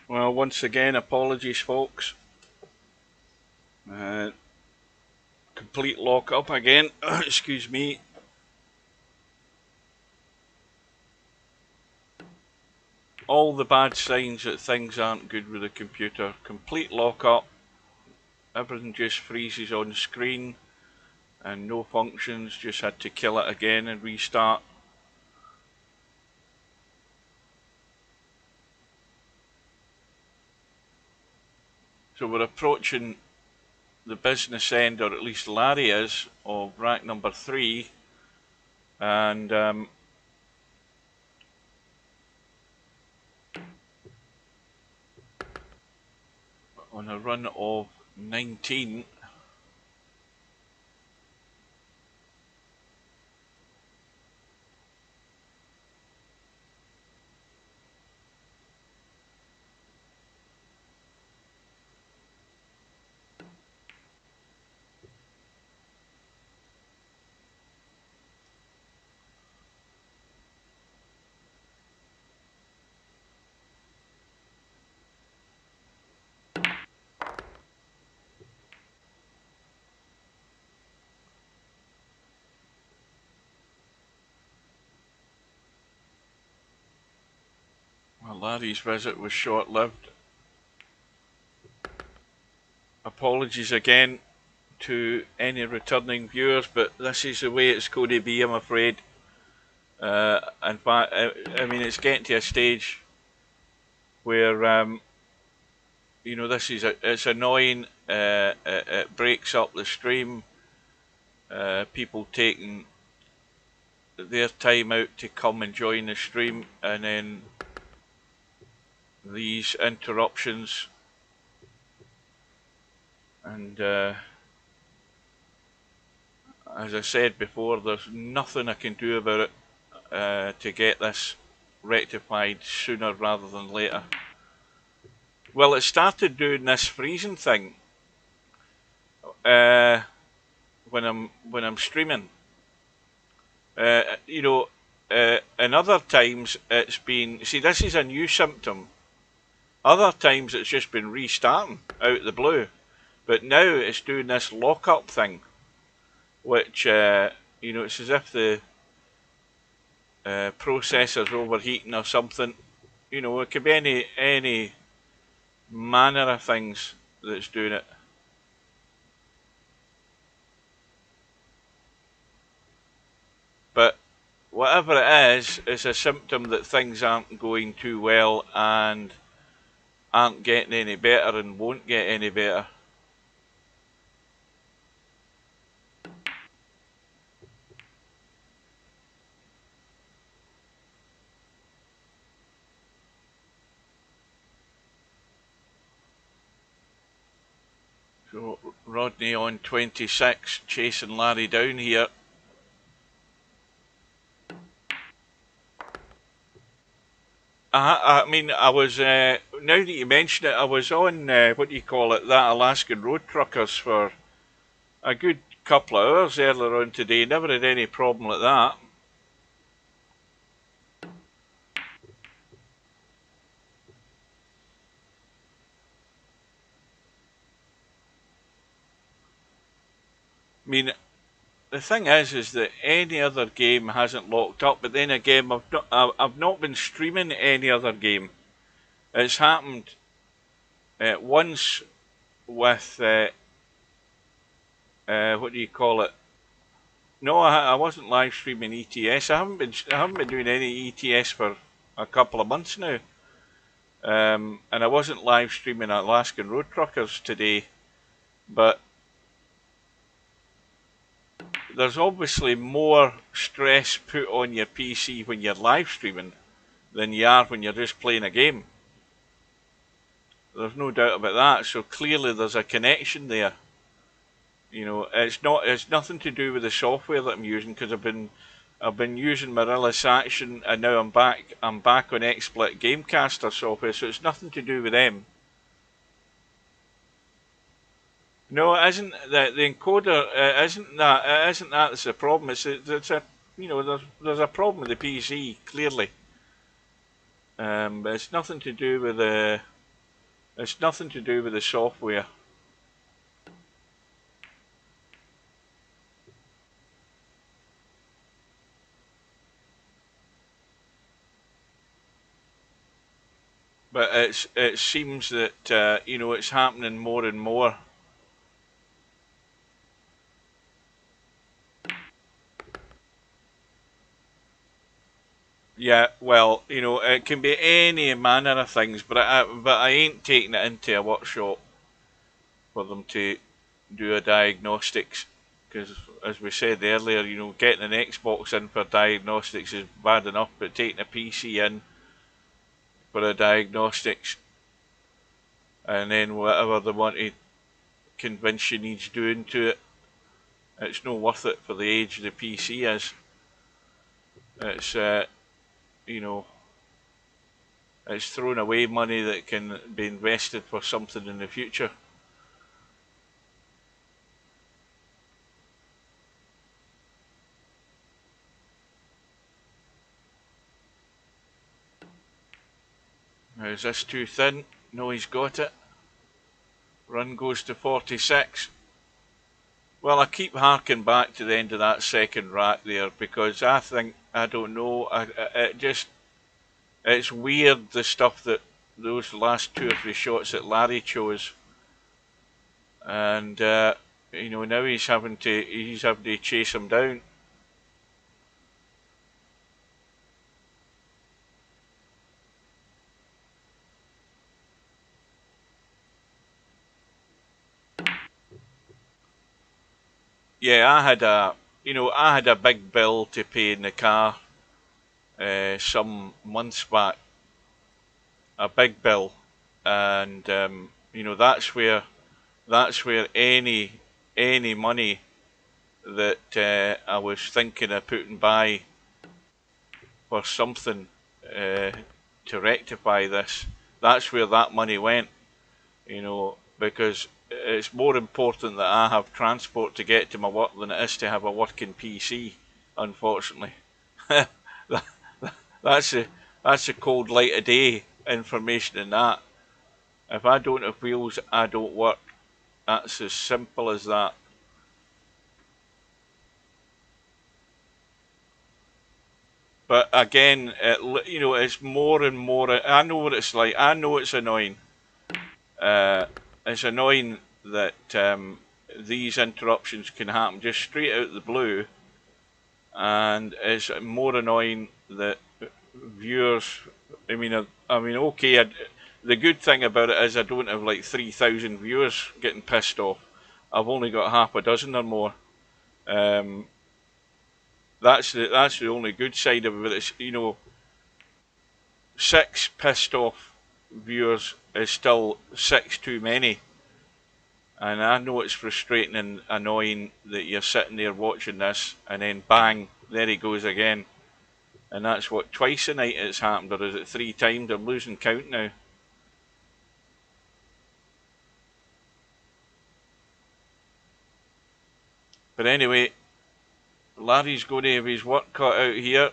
Well, once again, apologies, folks. Complete lock up again. Excuse me. All the bad signs that things aren't good with the computer. Complete lock up. Everything just freezes on screen and no functions. Just had to kill it again and restart. So we're approaching the business end, or at least Larry is, of rack number 3. And on a run of 19. Well, Larry's visit was short-lived. Apologies again to any returning viewers, but this is the way it's going to be, I'm afraid. In fact, I mean, it's getting to a stage where, you know, it's annoying. It breaks up the stream. People taking their time out to come and join the stream, and then these interruptions. And as I said before, there's nothing I can do about it to get this rectified sooner rather than later. Well, it started doing this freezing thing when I'm streaming. You know, and other times it's been. See, this is a new symptom. Other times it's just been restarting out of the blue, but now it's doing this lock-up thing, which you know, it's as if the processor's overheating or something. You know, it could be any manner of things that's doing it. But whatever it is, it's a symptom that things aren't going too well and aren't getting any better and won't get any better. So Rodney on 26, chasing Larry down here. I mean, I was, now that you mention it, I was on, what do you call it, that Alaskan Road Truckers for a good couple of hours earlier on today. Never had any problem like that. I mean, the thing is that any other game hasn't locked up, but then again, I've not been streaming any other game. It's happened once with what do you call it? No, I wasn't live streaming ETS. I haven't been doing any ETS for a couple of months now. And I wasn't live streaming Alaskan Road Truckers today, but there's obviously more stress put on your PC when you're live streaming than you are when you're just playing a game. There's no doubt about that. So clearly there's a connection there. You know, it's nothing to do with the software that I'm using, because I've been using Marilla's Action, and now I'm back on XSplit Gamecaster software, so it's nothing to do with them. No, it isn't. The encoder isn't that. It isn't that that's the problem. It's a you know, there's a problem with the PC clearly. But it's nothing to do with the It's nothing to do with the software. But it seems that you know, it's happening more and more. Yeah, well, you know, it can be any manner of things, but I ain't taking it into a workshop for them to do a diagnostics, because as we said earlier, you know, getting an Xbox in for diagnostics is bad enough, but taking a PC in for a diagnostics, and then whatever they want to convince you needs doing to it, it's no worth it for the age the PC is. It's you know, it's throwing away money that can be invested for something in the future. Now, is this too thin? No, he's got it. Run goes to 46. Well, I keep harking back to the end of that second rack there, because I think, I don't know, it just, it's weird the stuff that those last 2 or 3 shots that Larry chose, and you know, now he's having to chase him down. Yeah, I had a big bill to pay in the car some months back, a big bill, and you know, that's where any money that I was thinking of putting by for something to rectify this, that's where that money went, you know, because it's more important that I have transport to get to my work than it is to have a working PC, unfortunately. that's a that's a cold light of day information in that. If I don't have wheels, I don't work. That's as simple as that. But again, you know, it's more and more. I know what it's like. I know it's annoying. Uh, it's annoying that these interruptions can happen just straight out of the blue, and it's more annoying that viewers. Okay. The good thing about it is I don't have like 3,000 viewers getting pissed off. I've only got half a dozen or more. Um, that's the only good side of it. It's, you know, 6 pissed off viewers is still 6 too many. And I know it's frustrating and annoying that you're sitting there watching this and then bang, there he goes again. And that's what, twice a night it's happened, or is it 3 times? I'm losing count now. But anyway, Larry's going to have his work cut out here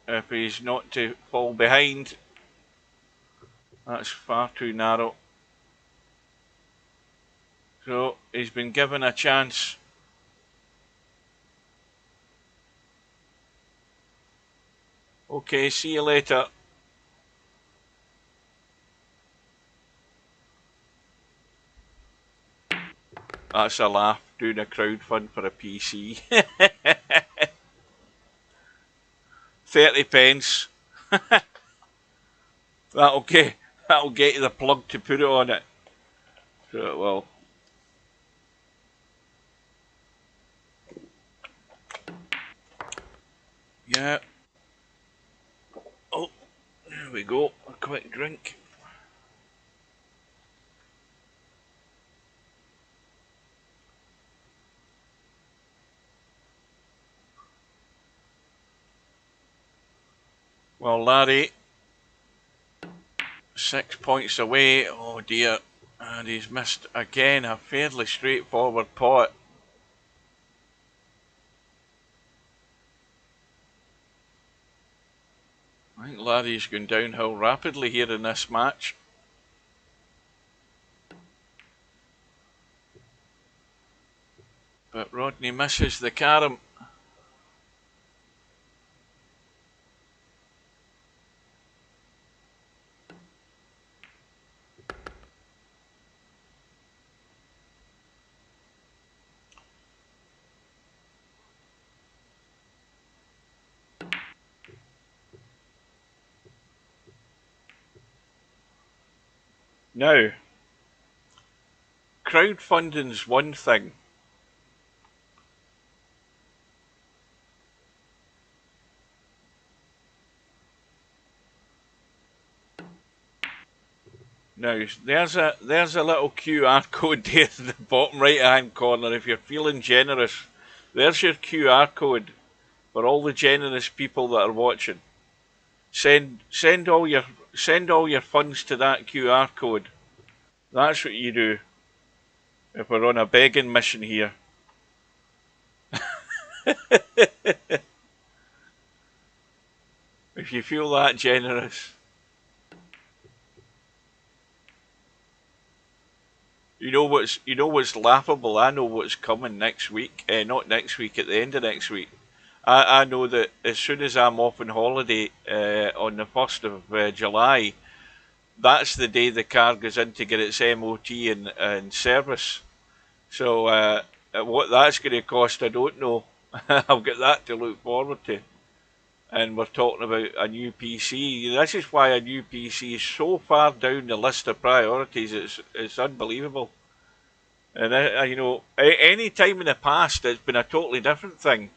if he's not to fall behind. That's far too narrow. So he's been given a chance. Okay, see you later. That's a laugh, doing a crowdfund for a PC. 30 pence. That'll get you the plug to put it on it. So, well. Yeah. Oh, there we go. A quick drink. Well, Larry, 6 points away. Oh dear. And he's missed again a fairly straightforward pot. I think Larry's going downhill rapidly here in this match. But Rodney misses the carom. Now, crowdfunding's one thing. Now, there's a little QR code there in the bottom right hand corner. If you're feeling generous, there's your QR code for all the generous people that are watching. Send all your funds to that QR code. That's what you do if we're on a begging mission here. If you feel that generous. You know what's laughable? I know what's coming next week. Not next week, at the end of next week. I know that as soon as I'm off on holiday on the 1st of July, that's the day the car goes in to get its MOT and service. So what that's going to cost, I don't know. I've got that to look forward to. And we're talking about a new PC. This is why a new PC is so far down the list of priorities. It's unbelievable. And you know, any time in the past, it's been a totally different thing.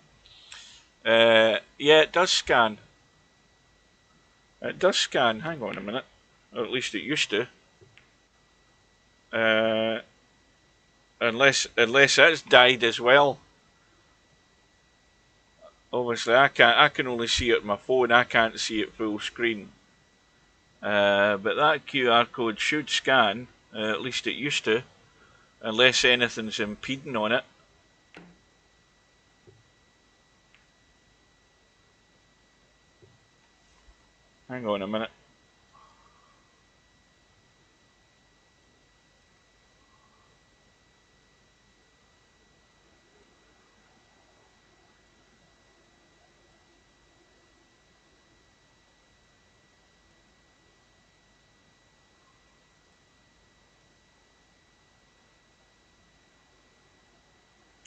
Yeah, it does scan. It does scan. Hang on a minute. Or at least it used to. Unless it's died as well. Obviously, I can only see it on my phone. I can't see it full screen. But that QR code should scan. At least it used to, unless anything's impeding on it. Hang on a minute.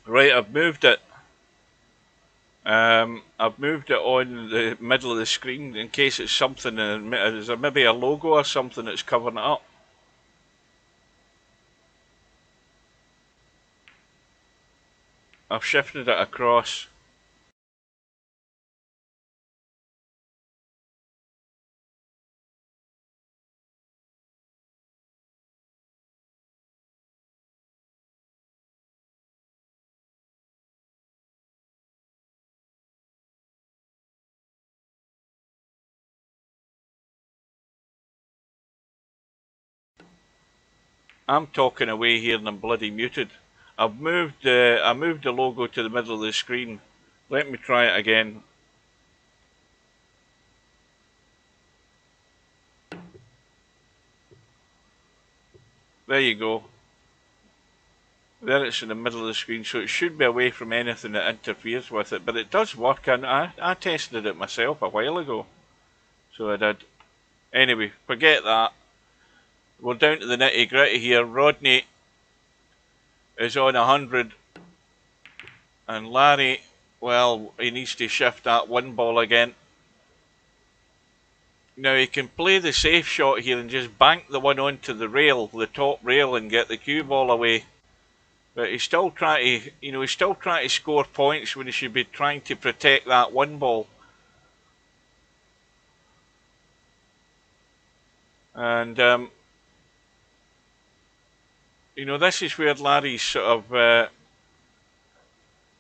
Right, I've moved it. I've moved it on the middle of the screen in case it's something. Is there maybe a logo or something that's covering it up? I've shifted it across. I'm talking away here and I'm bloody muted. I moved the logo to the middle of the screen. Let me try it again. There you go. There it's in the middle of the screen, so it should be away from anything that interferes with it. But it does work, and I tested it myself a while ago. So I did. Anyway, forget that. We're down to the nitty gritty here. Rodney is on 100. And Larry, well, he needs to shift that one ball again. Now he can play the safe shot here and just bank the one onto the rail, the top rail, and get the cue ball away. But he's still trying to, score points when he should be trying to protect that one ball. And this is where Larry's sort of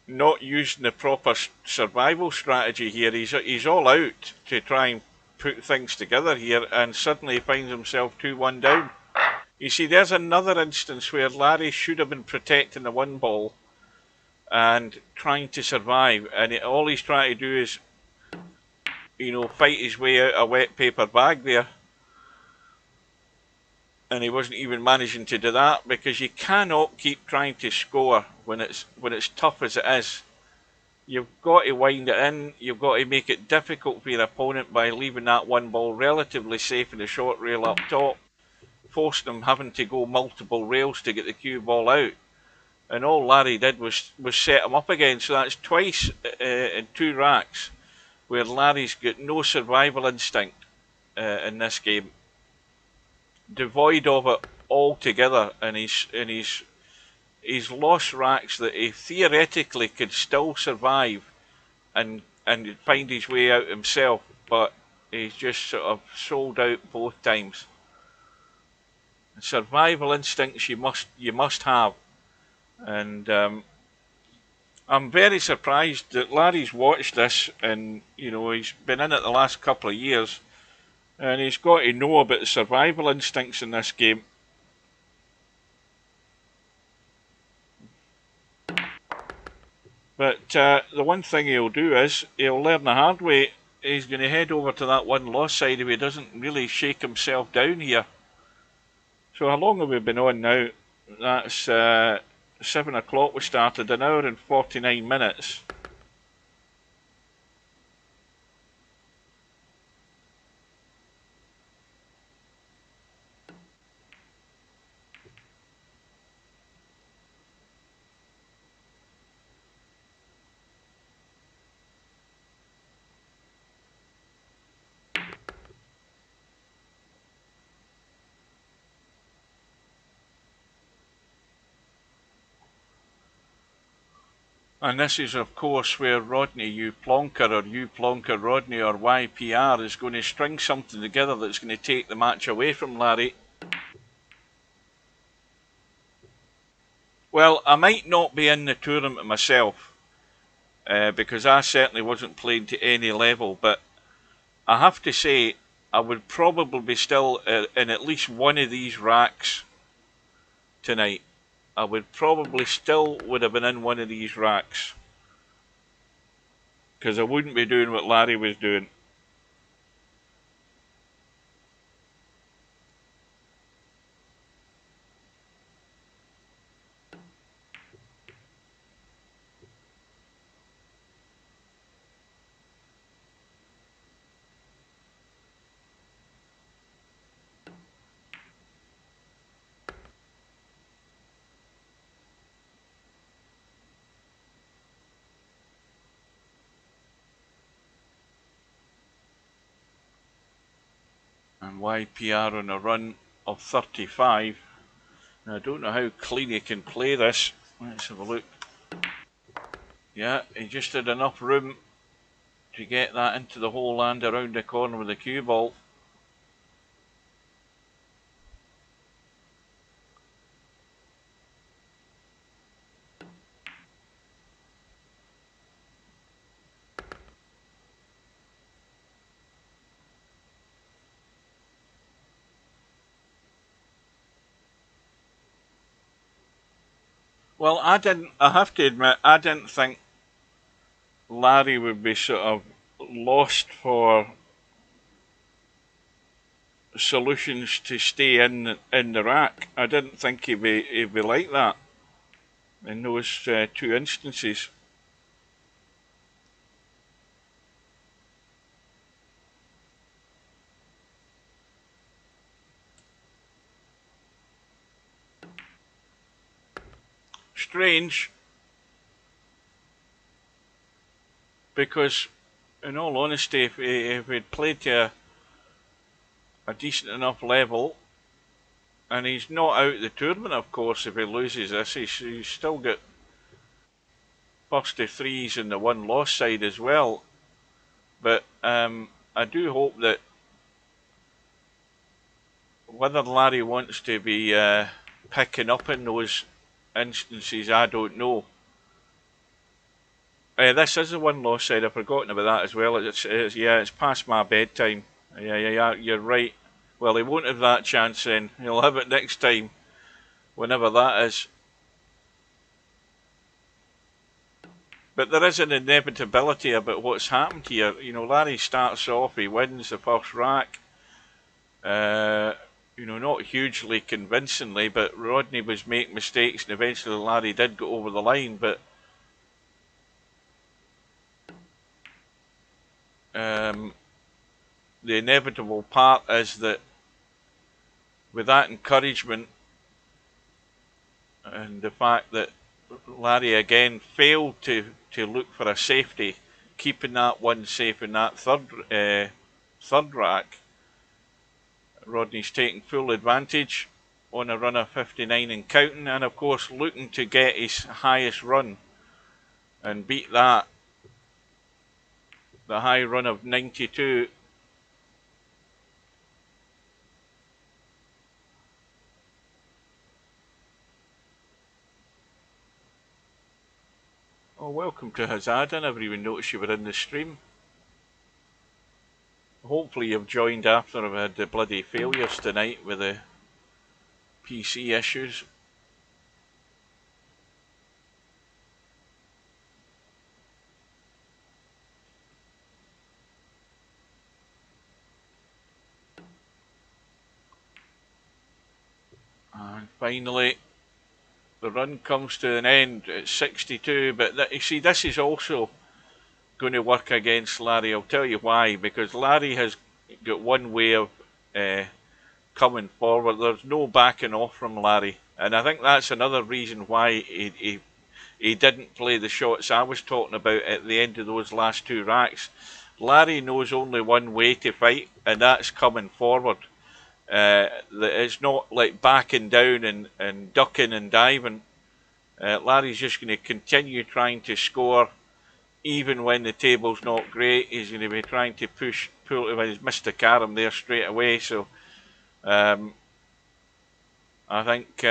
not using the proper survival strategy here. He's all out to try and put things together here, and suddenly he finds himself 2-1 down. You see, there's another instance where Larry should have been protecting the one ball and trying to survive, and all he's trying to do is, fight his way out a wet paper bag there. and he wasn't even managing to do that, because you cannot keep trying to score when it's tough as it is. You've got to wind it in. You've got to make it difficult for your opponent by leaving that one ball relatively safe in the short rail up top, forcing them having to go multiple rails to get the cue ball out. And all Larry did was set him up again. So that's twice in 2 racks where Larry's got no survival instinct in this game, devoid of it altogether, and he's lost racks that he theoretically could still survive and find his way out himself, but he's just sort of sold out both times. Survival instincts you must have, and I'm very surprised that Larry's watched this, and he's been in it the last couple of years, and he's got to know about the survival instincts in this game. But the one thing he'll do is he'll learn the hard way. He's going to head over to that one loss side if he doesn't really shake himself down here. So how long have we been on now? That's 7 o'clock we started, 1 hour and 49 minutes. And this is, of course, where Rodney, you Plonker, or you Plonker Rodney, or YPR is going to string something together that's going to take the match away from Larry. Well, I might not be in the tournament myself, because I certainly wasn't playing to any level, but I have to say I would probably be still in at least one of these racks tonight. I would probably still would have been in one of these racks, because I wouldn't be doing what Larry was doing. And YPR on a run of 35. Now, I don't know how clean he can play this. Let's have a look. Yeah, he just had enough room to get that into the hole and around the corner with the cue ball. Well, I have to admit, I didn't think Larry would be sort of lost for solutions to stay in the rack. I didn't think he'd be like that in those 2 instances. Strange, because in all honesty, if he'd played to a decent enough level, and he's not out of the tournament, of course, if he loses this, he's still got first to threes in the one loss side as well. But I do hope that whether Larry wants to be picking up in those instances, I don't know. This is the one loss side. I've forgotten about that as well. It's past my bedtime. Yeah, you're right. Well, he won't have that chance then. He'll have it next time, whenever that is. But there is an inevitability about what's happened here. Larry starts off, he wins the first rack. you know, not hugely convincingly, but Rodney was making mistakes, and eventually Larry did go over the line. But the inevitable part is that with that encouragement and the fact that Larry again failed to look for a safety, keeping that one safe in that third rack, Rodney's taking full advantage on a run of 59 and counting, and of course looking to get his highest run and beat that, the high run of 92. Oh, welcome to Hazard. I never even noticed you were in the stream. Hopefully you've joined after I've had the bloody failures tonight with the PC issues. And finally, the run comes to an end at 62, but you see, this is also going to work against Larry. I'll tell you why, because Larry has got one way of coming forward. There's no backing off from Larry, and I think that's another reason why he didn't play the shots I was talking about at the end of those last two racks. Larry knows only one way to fight, and that's coming forward. It's not like backing down and ducking and diving. Larry's just going to continue trying to score even when the table's not great. He's going to be trying to pull. He's missed a carom there straight away, so I think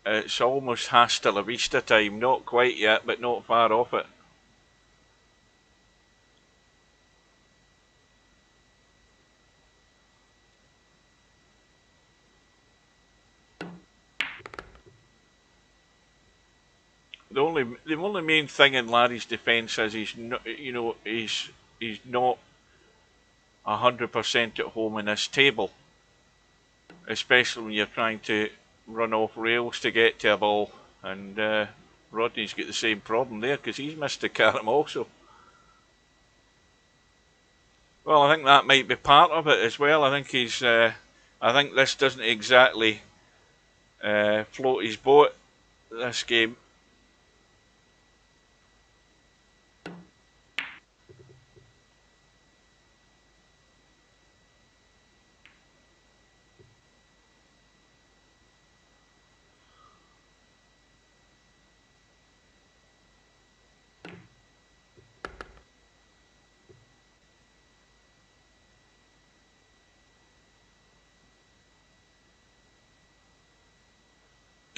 it's almost hasta la vista time. Not quite yet, but not far off it. The only main thing in Larry's defence is he's not, he's not 100% at home in this table, especially when you're trying to run off rails to get to a ball. And Rodney's got the same problem there because he's missed a carom also. Well, I think that might be part of it as well. I think I think this doesn't exactly float his boat, this game.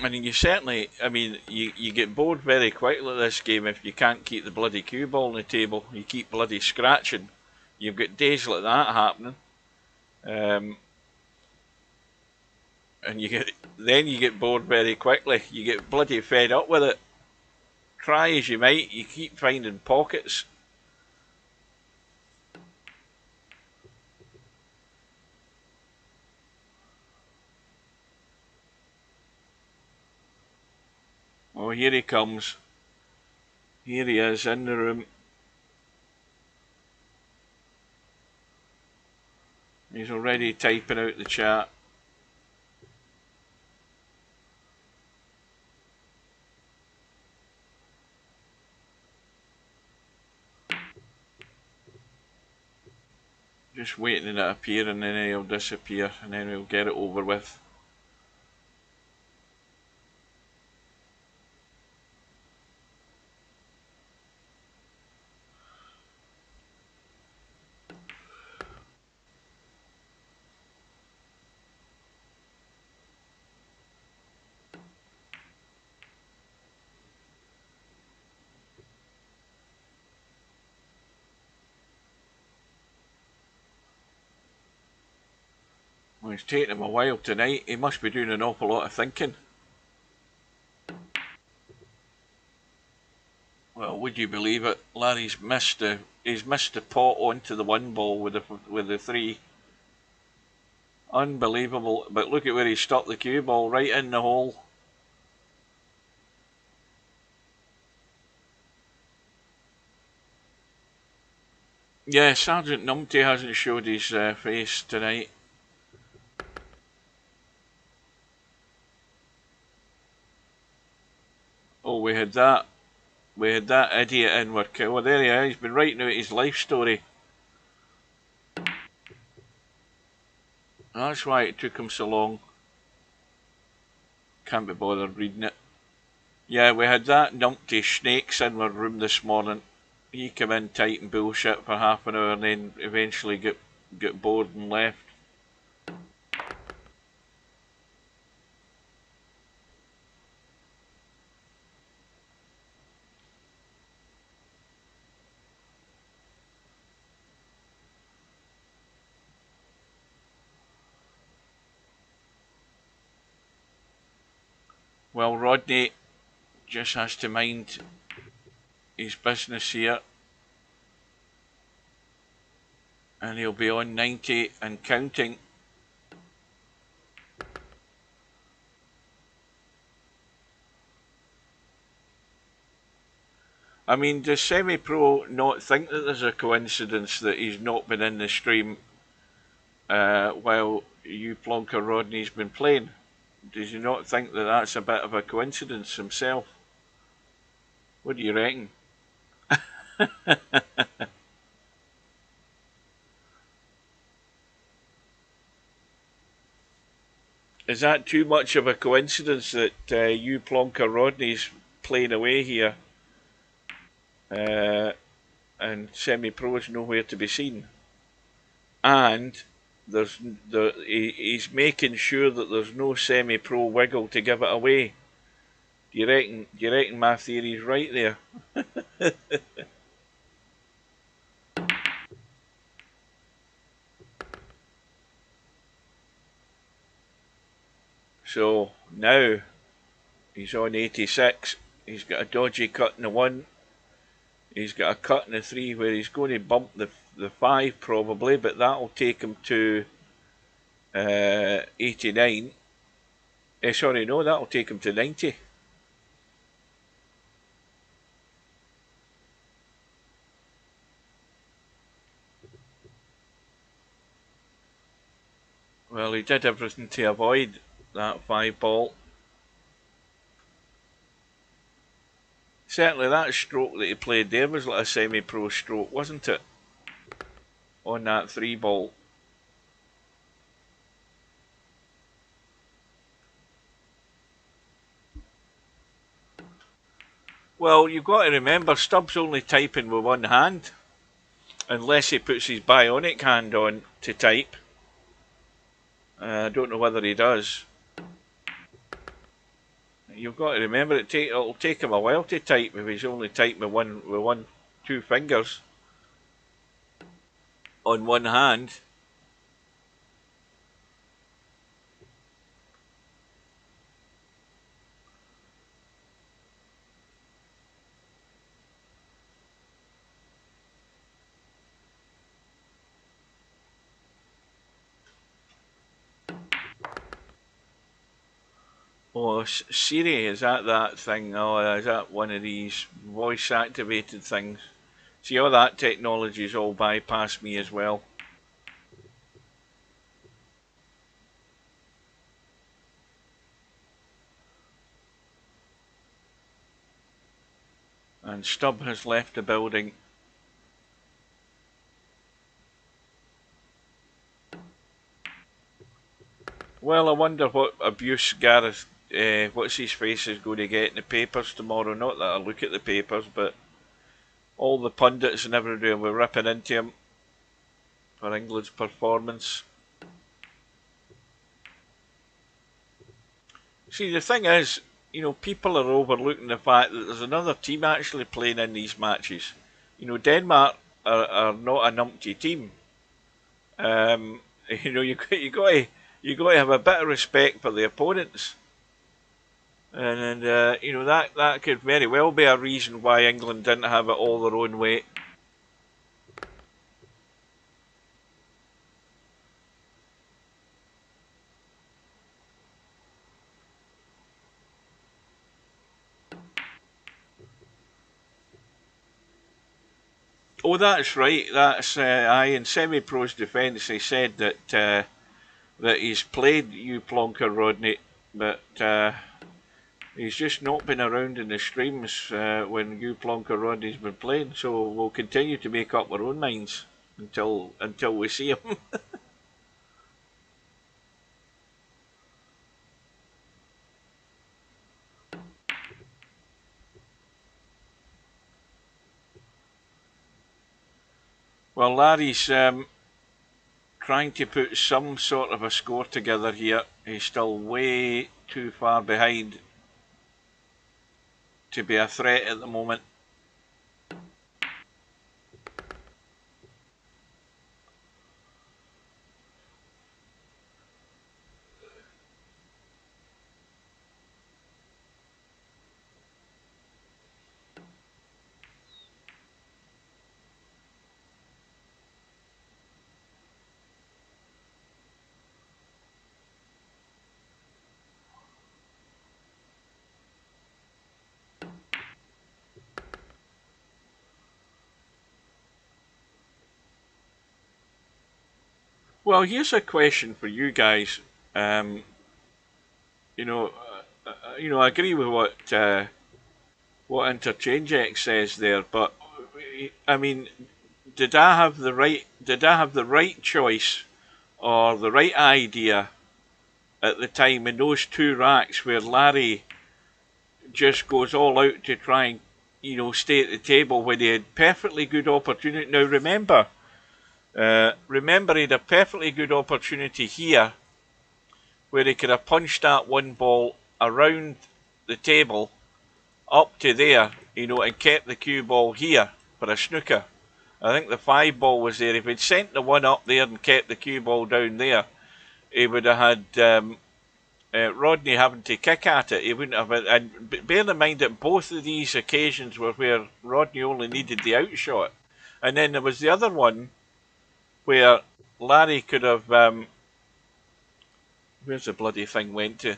I mean, you get bored very quickly with this game if you can't keep the bloody cue ball on the table. You keep bloody scratching. You've got days like that happening. And you get bored very quickly. You get bloody fed up with it. Try as you might, you keep finding pockets. Oh, here he comes. Here he is in the room. He's already typing out the chat. Just waiting to appear, and then he'll disappear, and then we'll get it over with. Well, it's taken him a while tonight. He must be doing an awful lot of thinking. Well, would you believe it? Larry's missed the pot onto the one ball with the three. Unbelievable. But look at where he stuck the cue ball, right in the hole. Yeah, Sergeant Numpty hasn't showed his face tonight. Oh, we had that idiot in with well, there he is. He's been writing out his life story. That's why it took him so long. Can't be bothered reading it. Yeah, we had that numpty snakes in our room this morning. He came in tight and bullshit for half an hour and then eventually get bored and left. Well, Rodney just has to mind his business here. And he'll be on 90 and counting. I mean, does Semi-Pro not think that there's a coincidence that he's not been in the stream while you Plonker Rodney's been playing? Does he not think that that's a bit of a coincidence himself? What do you reckon? Is that too much of a coincidence that you Plonker Rodney's playing away here and Semi-Pro's nowhere to be seen? And he's making sure that there's no Semi-Pro wiggle to give it away. Do you reckon my theory's right there? So now he's on 86. He's got a dodgy cut in the 1. He's got a cut in the 3 where he's going to bump the 5 probably, but that'll take him to 89. Sorry, no, that'll take him to 90. Well, he did everything to avoid that 5 ball. Certainly that stroke that he played there was like a Semi-Pro stroke, wasn't it? On that 3 ball. Well, you've got to remember, Stubbs only typing with one hand. Unless he puts his bionic hand on to type. I don't know whether he does. You've got to remember it'll take him a while to type if he's only typing with 2 fingers on one hand. Oh, Siri, is that thing? Oh, is that one of these voice activated things? See, all that technology's all bypassed me as well. And Stubb has left the building. Well, I wonder what abuse Gareth, what's his face, is going to get in the papers tomorrow. Not that I look at the papers, but all the pundits and everybody will be ripping into him for England's performance. See, the thing is, you know, people are overlooking the fact that there's another team actually playing in these matches. You know, Denmark are not a numpty team. You know, you got to have a bit of respect for the opponents, and you know that could very well be a reason why England didn't have it all their own way. Oh, that's right. That's I in Semi-Pro's defence. He said that that he's played you Plonker Rodney, but he's just not been around in the streams when you Plonker Rodney's been playing. So we'll continue to make up our own minds until we see him. Well, Larry's trying to put some sort of a score together here. He's still way too far behind to be a threat at the moment. Well, here's a question for you guys. You know, I agree with what Interchange X says there, but I mean, did I have the right choice or the right idea at the time in those two racks where Larry just goes all out to try and stay at the table when he had perfectly good opportunity? Now remember he had a perfectly good opportunity here where he could have punched that one ball around the table up to there, and kept the cue ball here for a snooker. I think the 5 ball was there. If he'd sent the one up there and kept the cue ball down there, he would have had Rodney having to kick at it. He wouldn't have. And bear in mind that both of these occasions were where Rodney only needed the outshot, and then there was the other one where Larry could have. Where's the bloody thing went to?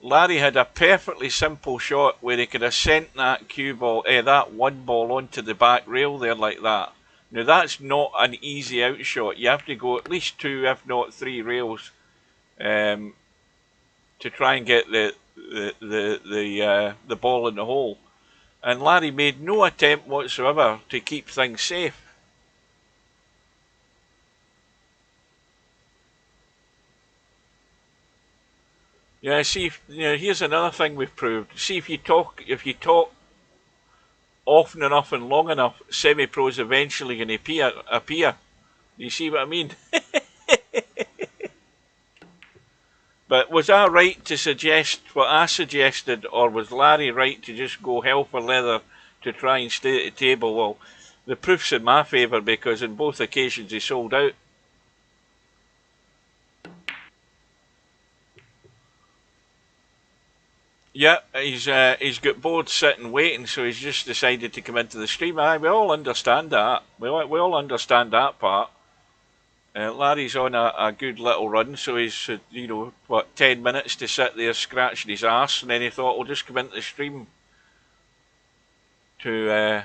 Larry had a perfectly simple shot where he could have sent that cue ball, that one ball onto the back rail there like that. Now that's not an easy outshot. You have to go at least 2, if not 3 rails, to try and get the ball in the hole. And Larry made no attempt whatsoever to keep things safe. Yeah, see, here's another thing we've proved. See, if you talk often enough and long enough, semi-pros eventually going to appear. You see what I mean? But was I right to suggest what I suggested, or was Larry right to just go hell for leather to try and stay at the table? Well, the proof's in my favour because in both occasions he sold out. Yeah, he's got bored sitting waiting, so he's just decided to come into the stream. We all understand that. We all understand that part. Larry's on a good little run, so he's 10 minutes to sit there scratching his arse, and then he thought, "I'll just come into the stream to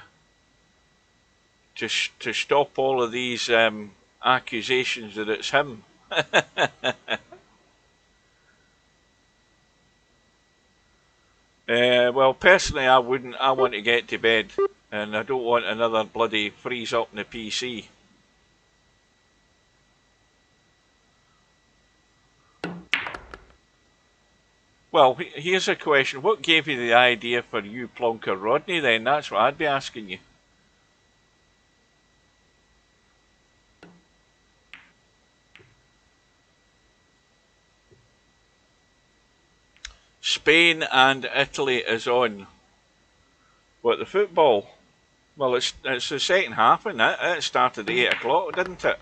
stop all of these accusations that it's him." Well, personally, I wouldn't. I want to get to bed, and I don't want another bloody freeze up in the PC. Well, here's a question. What gave you the idea for you Plonker Rodney then? That's what I'd be asking you. Spain and Italy is on. What, the football? Well, it's the second half, isn't it? It started at 8 o'clock, didn't it?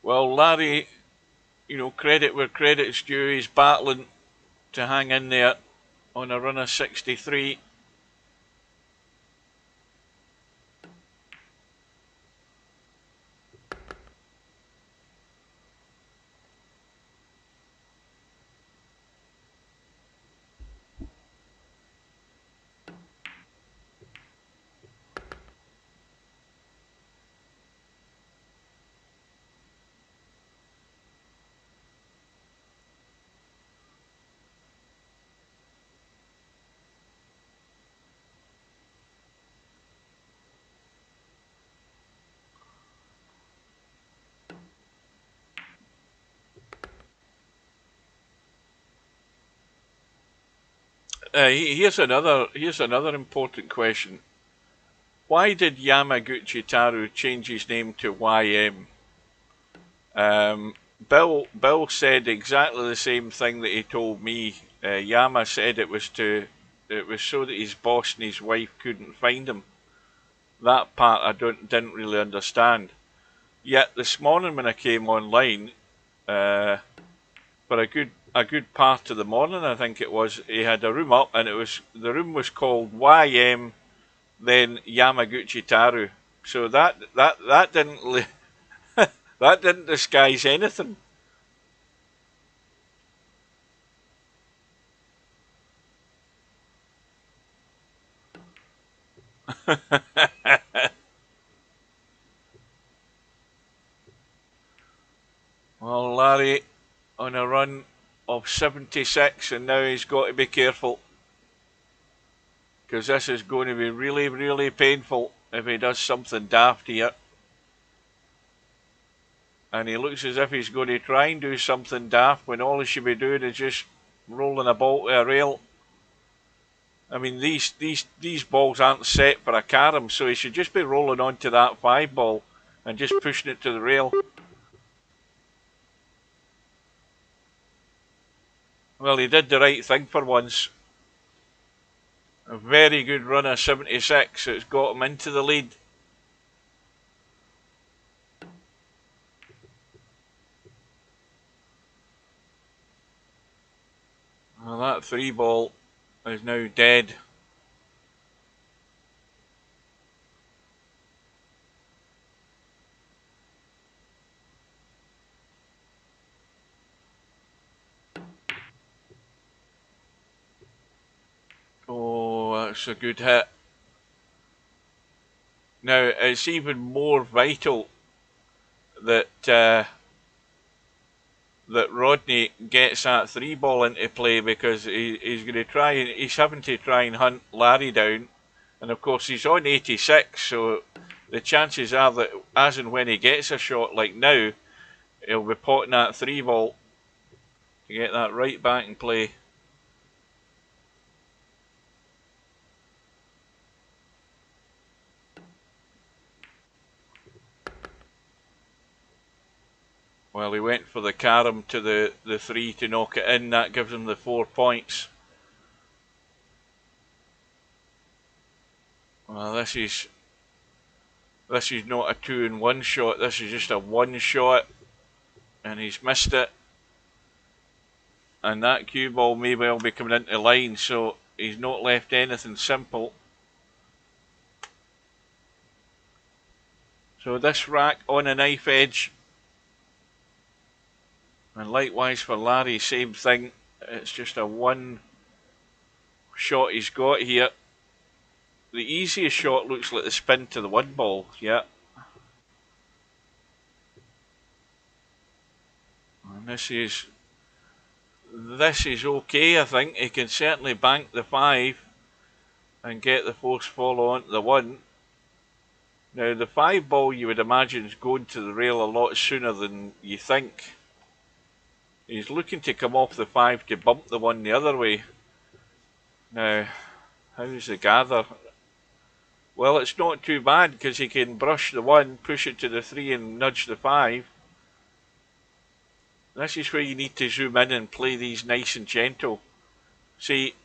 Well, Larry, credit where credit's due. He's battling to hang in there on a run of 63. Here's another important question. Why did Yamaguchi Taru change his name to YM? Bill said exactly the same thing that he told me. Yama said it was so that his boss and his wife couldn't find him. That part I didn't really understand. Yet this morning when I came online, for a good part of the morning, I think it was, he had a room up, and the room was called YM, then Yamaguchi Taru. So that didn't that didn't disguise anything. Well, Larry on a run of 76, and now he's got to be careful, because this is going to be really, really painful if he does something daft here. And he looks as if he's going to try and do something daft when all he should be doing is just rolling a ball to a rail. I mean, these balls aren't set for a carom, so he should just be rolling onto that 5 ball and just pushing it to the rail. Well, he did the right thing for once. A very good run of 76, so it's got him into the lead. Well, that 3 ball is now dead. Oh, that's a good hit. Now, it's even more vital that that Rodney gets that 3 ball into play, because he's going to he's having to try and hunt Larry down, and of course he's on 86, so the chances are that as and when he gets a shot like now, he'll be potting that 3 ball to get that right back in play. Well, he went for the carom to the 3 to knock it in. That gives him the 4 points. Well, this is not a 2-in-1 shot. This is just a 1 shot, and he's missed it. And that cue ball may well be coming into line, so he's not left anything simple. So this rack on a knife edge. And likewise for Larry, same thing. It's just a 1 shot he's got here. The easiest shot looks like the spin to the 1 ball, yeah. And this is okay, I think. He can certainly bank the 5 and get the force follow onto the 1. Now the 5 ball, you would imagine, is going to the rail a lot sooner than you think. He's looking to come off the 5 to bump the 1 the other way. Now, how's the gather? Well, it's not too bad, because he can brush the 1, push it to the 3 and nudge the 5. This is where you need to zoom in and play these nice and gentle. See,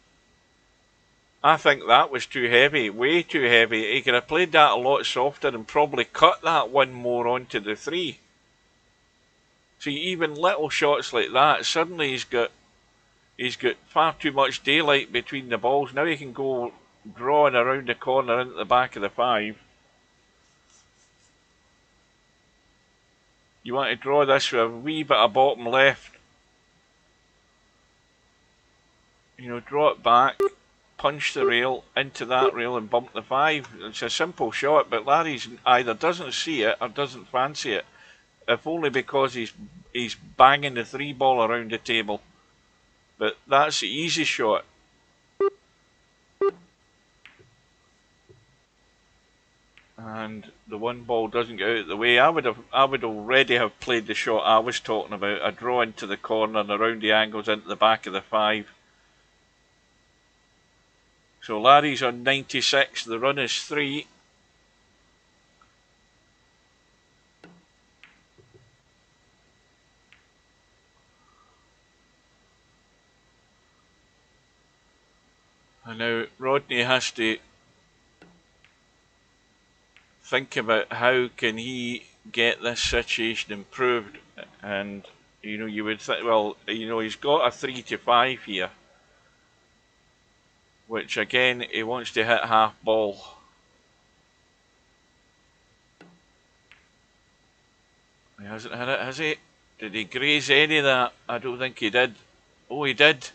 I think that was too heavy, way too heavy. He could have played that a lot softer and probably cut that 1 more onto the 3. See, even little shots like that, suddenly he's got far too much daylight between the balls. Now he can go drawing around the corner into the back of the 5. You want to draw this with a wee bit of bottom left. You know, draw it back, punch the rail into that rail and bump the 5. It's a simple shot, but Larry's either doesn't see it or doesn't fancy it. If only because he's banging the 3 ball around the table. But that's the easy shot. And the 1 ball doesn't get out of the way. I would already have played the shot I was talking about. A draw into the corner and around the angles into the back of the 5. So Larry's on 96, the run is 3. And now Rodney has to think about how can he get this situation improved. And you know, you would think, well, you know, he's got a 3 to 5 here, which again he wants to hit half ball. He hasn't hit it, has he? Did he graze any of that? I don't think he did. Oh, he did.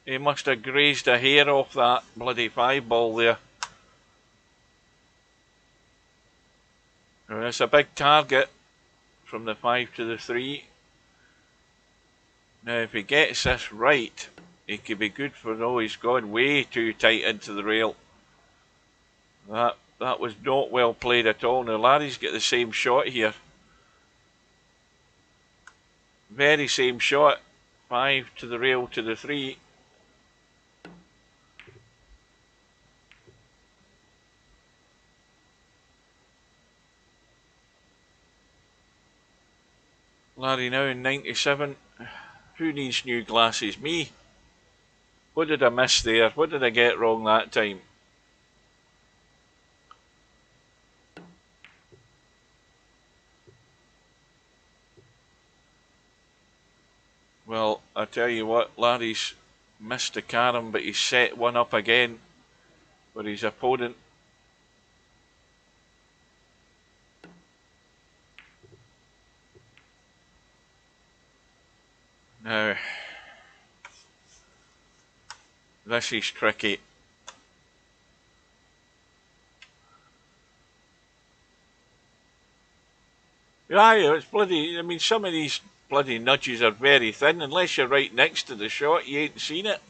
He must have grazed a hair off that bloody 5 ball there. And it's a big target from the 5 to the 3. Now, if he gets this right, he could be good for. No, he's gone way too tight into the rail. That was not well played at all. Now, Larry's got the same shot here. Very same shot. 5 to the rail to the 3. Larry now in 97. Who needs new glasses? Me? What did I miss there? What did I get wrong that time? Well, I tell you what, Larry's missed the carom, but he's set one up again for his opponent. Now, this is tricky. Yeah, it's bloody, I mean, some of these bloody nudges are very thin. Unless you're right next to the shot, you ain't seen it.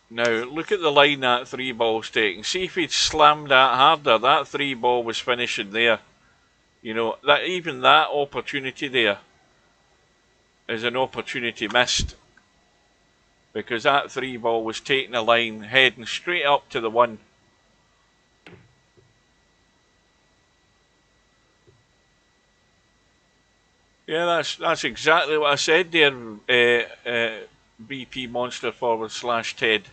Now, look at the line that 3 ball's taking. See if he'd slammed that harder, that 3 ball was finishing there. You know, that even that opportunity there is an opportunity missed. Because that 3 ball was taking a line, heading straight up to the 1. Yeah, that's exactly what I said there, BP Monster / Ted.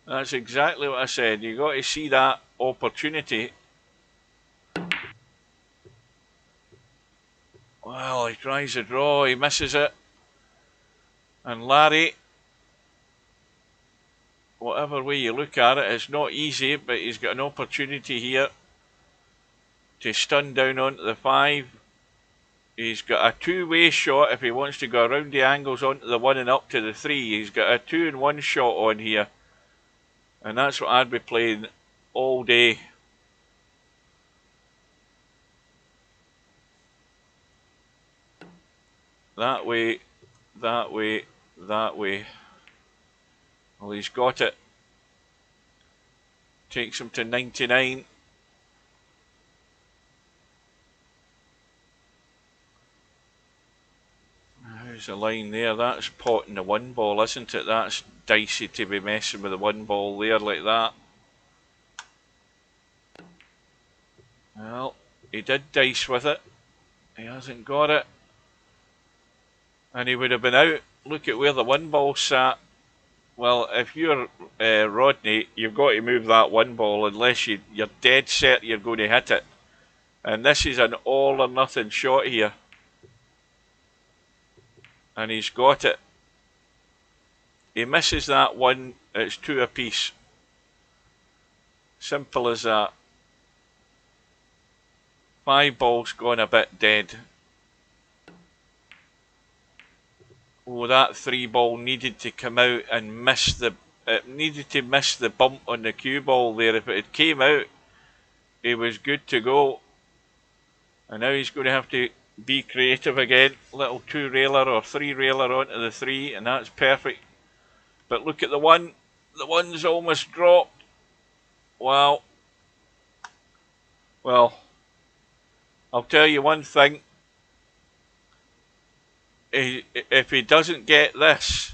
That's exactly what I said. You got to see that opportunity. Well, he tries a draw, he misses it. And Larry, whatever way you look at it, it's not easy, but he's got an opportunity here to stun down onto the 5. He's got a 2-way shot if he wants to go around the angles onto the 1 and up to the 3. He's got a 2-in-1 shot on here. And that's what I'd be playing all day. That way, that way, that way. Well, he's got it. Takes him to 99. How's the line there? That's potting the 1 ball, isn't it? That's dicey to be messing with the 1 ball there like that. Well, he did dice with it. He hasn't got it. And he would have been out. Look at where the 1 ball sat. Well, if you're Rodney, you've got to move that 1 ball unless you're dead set you're going to hit it. And this is an all or nothing shot here. And he's got it. He misses that 1, it's 2 apiece. Simple as that. 5 balls gone a bit dead. Oh, that 3 ball needed to come out and miss the. It needed to miss the bump on the cue ball there. If it had came out, he was good to go. And now he's going to have to be creative again. Little 2-railer or 3-railer onto the 3, and that's perfect. But look at the 1. The 1's almost dropped. Wow. Well, I'll tell you one thing. If he doesn't get this,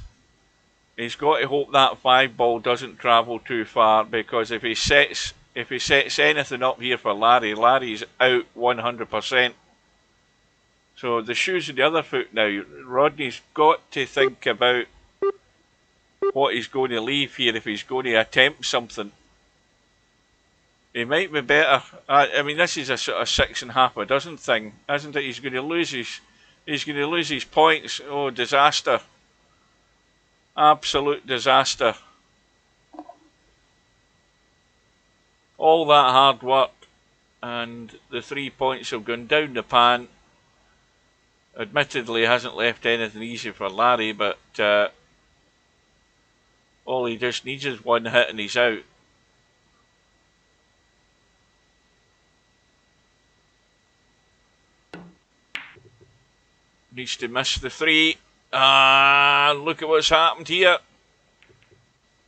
he's got to hope that 5 ball doesn't travel too far, because if he sets anything up here for Larry, Larry's out 100%. So the shoe's on the other foot now. Rodney's got to think about what he's going to leave here if he's going to attempt something. He might be better. I mean, this is a sort of 6.5 a dozen thing, isn't it? He's going to lose his points. Oh, disaster! Absolute disaster. All that hard work, and the 3 points have gone down the pan. Admittedly, hasn't left anything easy for Larry, but all he just needs is one hit and he's out. Needs to miss the 3. Look at what's happened here.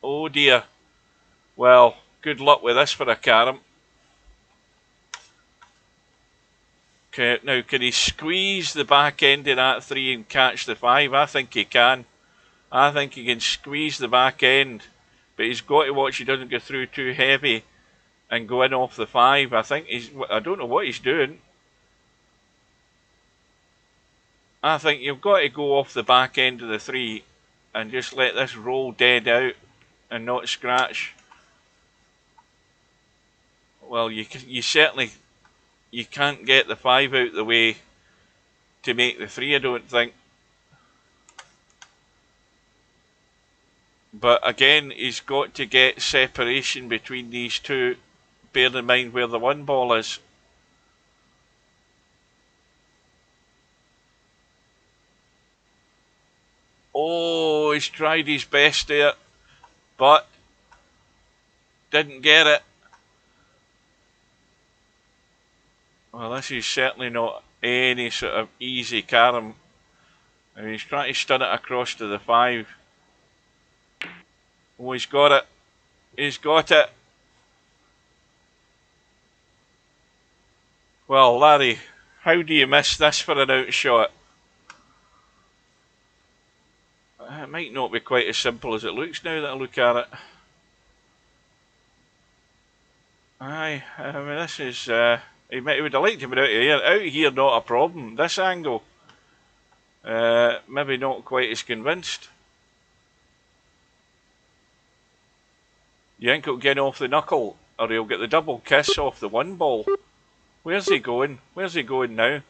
Oh dear. Well, good luck with this for a carom. Okay, now can he squeeze the back end of that 3 and catch the 5? I think he can. I think he can squeeze the back end, but he's got to watch he doesn't go through too heavy and go in off the 5. I don't know what he's doing. I think you've got to go off the back end of the 3 and just let this roll dead out and not scratch. Well, you certainly can't get the 5 out the way to make the 3, I don't think. But again, he's got to get separation between these two. Bear in mind where the 1 ball is. Oh, he's tried his best there, but didn't get it. Well, this is certainly not any sort of easy carom. I mean, he's trying to stun it across to the 5. Oh, he's got it. He's got it. Well, Larry, how do you miss this for an outshot? It might not be quite as simple as it looks now that I look at it. Aye, I mean, this is... he would have liked to be out here. Out here, not a problem. This angle, maybe not quite as convinced. You think he'll get off the knuckle, or he'll get the double kiss off the 1 ball? Where's he going? Where's he going now?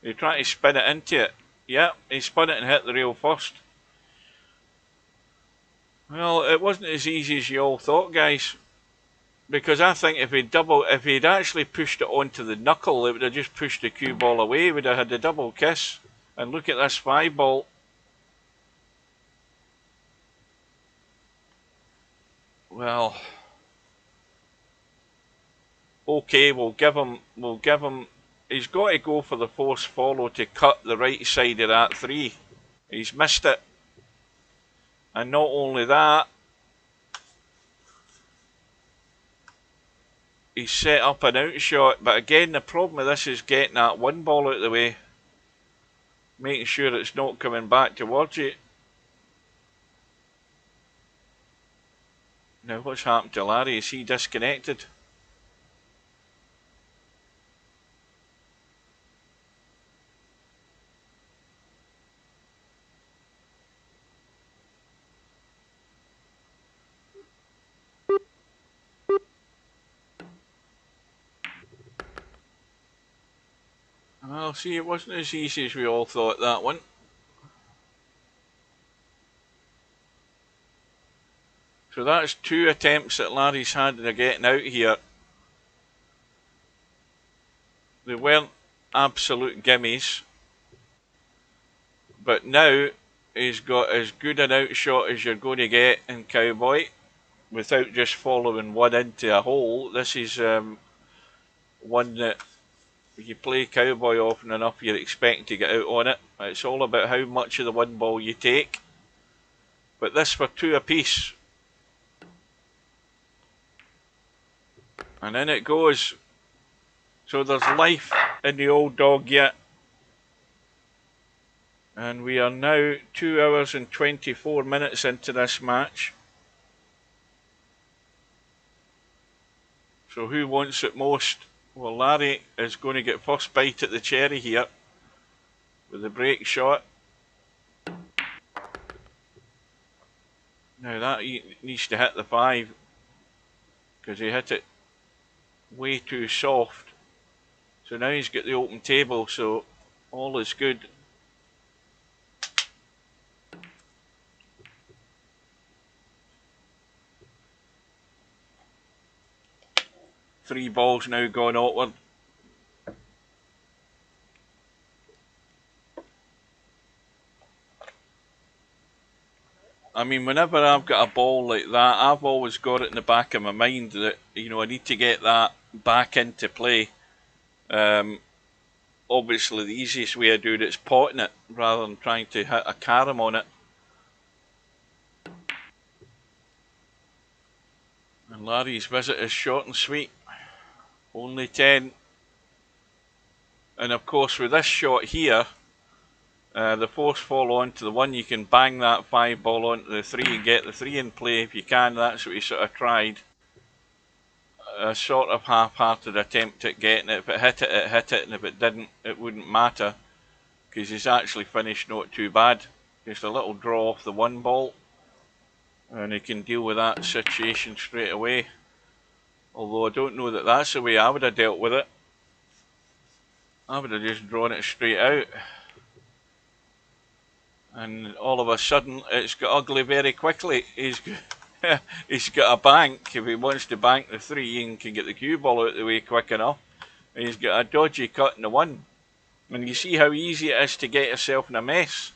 He's trying to spin it into it. Yeah, he spun it and hit the rail first. Well, it wasn't as easy as you all thought, guys. Because I think if he'd actually pushed it onto the knuckle, it would have just pushed the cue ball away. He would have had the double kiss. And look at this 5 ball. Well, okay, we'll give him. He's got to go for the force follow to cut the right side of that 3. He's missed it. And not only that, he's set up an outshot. But again, the problem with this is getting that 1 ball out of the way. Making sure it's not coming back towards you. Now, what's happened to Larry? Is he disconnected? Well, see, it wasn't as easy as we all thought, that one. So that's 2 attempts that Larry's had at getting out here. They weren't absolute gimmies. But now he's got as good an outshot as you're going to get in Cowboy without just following 1 into a hole. This is one that if you play Cowboy often enough, you're expecting to get out on it. It's all about how much of the 1 ball you take. But this for 2 apiece. And in it goes. So there's life in the old dog yet. And we are now 2 hours and 24 minutes into this match. So who wants it most? Well, Larry is going to get first bite at the cherry here with the break shot. Now that he needs to hit the 5 because he hit it way too soft. So now he's got the open table, so all is good. Three balls now gone outward. I mean, whenever I've got a ball like that, I've always got it in the back of my mind that, you know, I need to get that back into play. Obviously, the easiest way of doing it is potting it rather than trying to hit a carom on it. And Larry's visit is short and sweet. Only 10. And of course, with this shot here, the force fall onto the 1, you can bang that 5 ball onto the 3 and get the 3 in play if you can. That's what he sort of tried. A sort of half-hearted attempt at getting it. If it hit it, it hit it, and if it didn't, it wouldn't matter because he's actually finished not too bad. Just a little draw off the 1 ball, and he can deal with that situation straight away. Although I don't know that that's the way I would have dealt with it. I would have just drawn it straight out. And all of a sudden, it's got ugly very quickly. He's got a bank. If he wants to bank the 3, he can get the cue ball out of the way quick enough. And he's got a dodgy cut in the 1. And you see how easy it is to get yourself in a mess.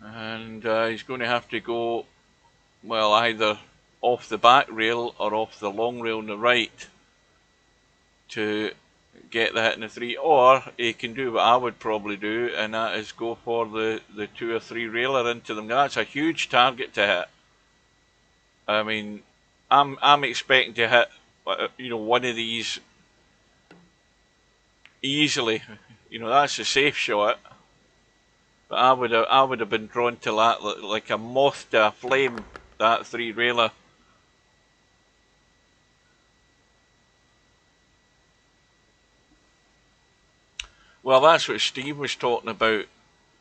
And he's going to have to go, well, either off the back rail or off the long rail on the right to get the hit in the 3, or he can do what I would probably do, and that is go for the 2 or 3 railer into them. Now, that's a huge target to hit. I mean, I'm expecting to hit, you know, one of these easily. You know, that's a safe shot. But I would have been drawn to that like a moth to a flame, that 3 railer. Well, that's what Steve was talking about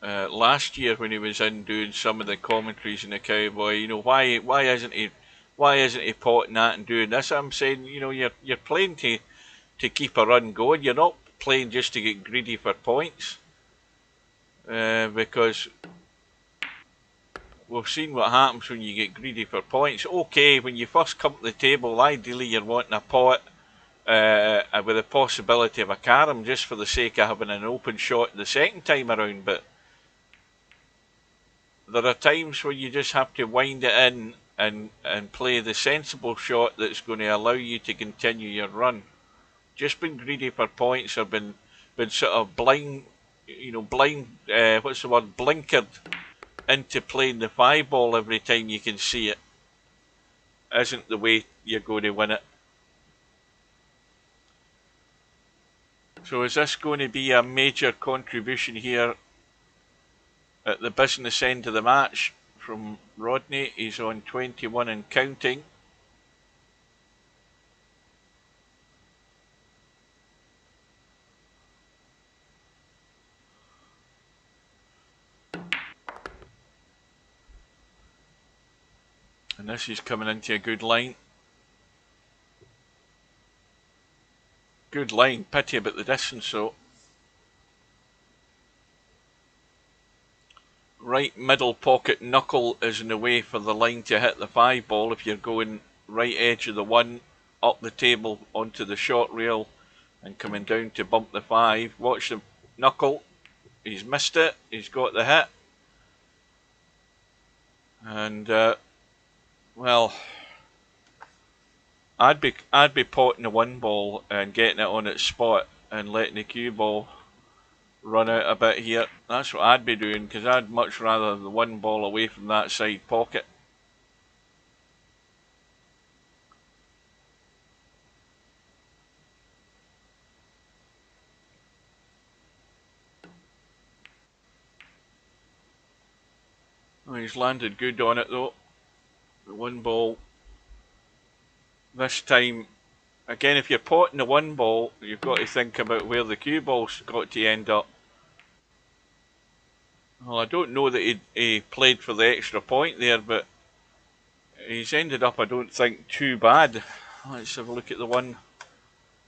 last year when he was in doing some of the commentaries in the Cowboy. You know, why isn't he potting that and doing this? I'm saying, you know, you're playing to keep a run going. You're not playing just to get greedy for points. Because we've seen what happens when you get greedy for points. Okay, when you first come to the table, ideally you're wanting a pot with the possibility of a carom just for the sake of having an open shot the second time around, but there are times where you just have to wind it in and play the sensible shot that's going to allow you to continue your run. Just been greedy for points or been sort of blind, you know, what's the word, blinkered into playing the 5 ball every time you can see it isn't the way you're going to win it. So is this going to be a major contribution here at the business end of the match from Rodney? He's on 21 and counting. And this is coming into a good line. Good line, pity about the distance though. Right middle pocket knuckle is in the way for the line to hit the 5 ball if you're going right edge of the 1, up the table onto the short rail and coming down to bump the 5. Watch the knuckle. He's missed it. He's got the hit. And well, I'd be potting the 1 ball and getting it on its spot and letting the cue ball run out a bit here. That's what I'd be doing, because I'd much rather the one ball away from that side pocket. Oh, he's landed good on it though. The one ball. This time, again, if you're potting the one ball, you've got to think about where the cue ball's got to end up. Well, I don't know that he played for the extra point there, but he's ended up, I don't think, too bad. Let's have a look at the one.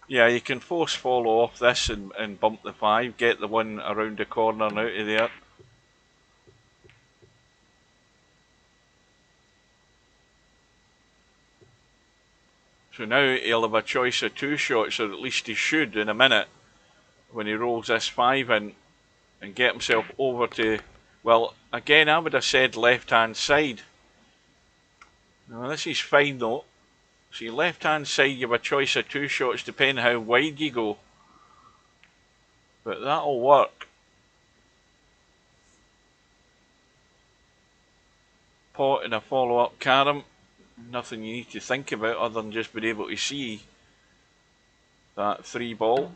Yeah, you can force follow off this and bump the 5, get the one around the corner and out of there. So now he'll have a choice of 2 shots, or at least he should in a minute, when he rolls this 5 in and get himself over to, well, again, I would have said left-hand side. Now, this is fine though. So your left-hand side, you have a choice of 2 shots depending how wide you go. But that'll work. Pot and a follow-up carom. Nothing you need to think about other than just being able to see that 3 ball.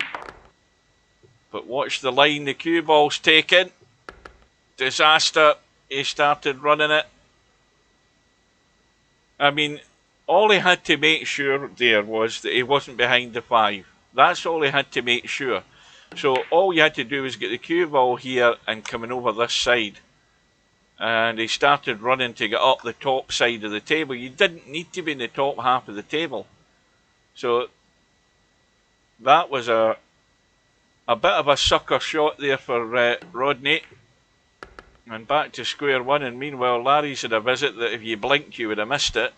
But watch the line the cue ball's taken. Disaster. He started running it. I mean, all he had to make sure there was that he wasn't behind the 5. That's all he had to make sure. So all you had to do was get the cue ball here and coming over this side. And he started running to get up the top side of the table. You didn't need to be in the top half of the table. So that was a bit of a sucker shot there for Rodney. And back to square one. And meanwhile, Larry's had a visit that if you blinked, you would have missed it.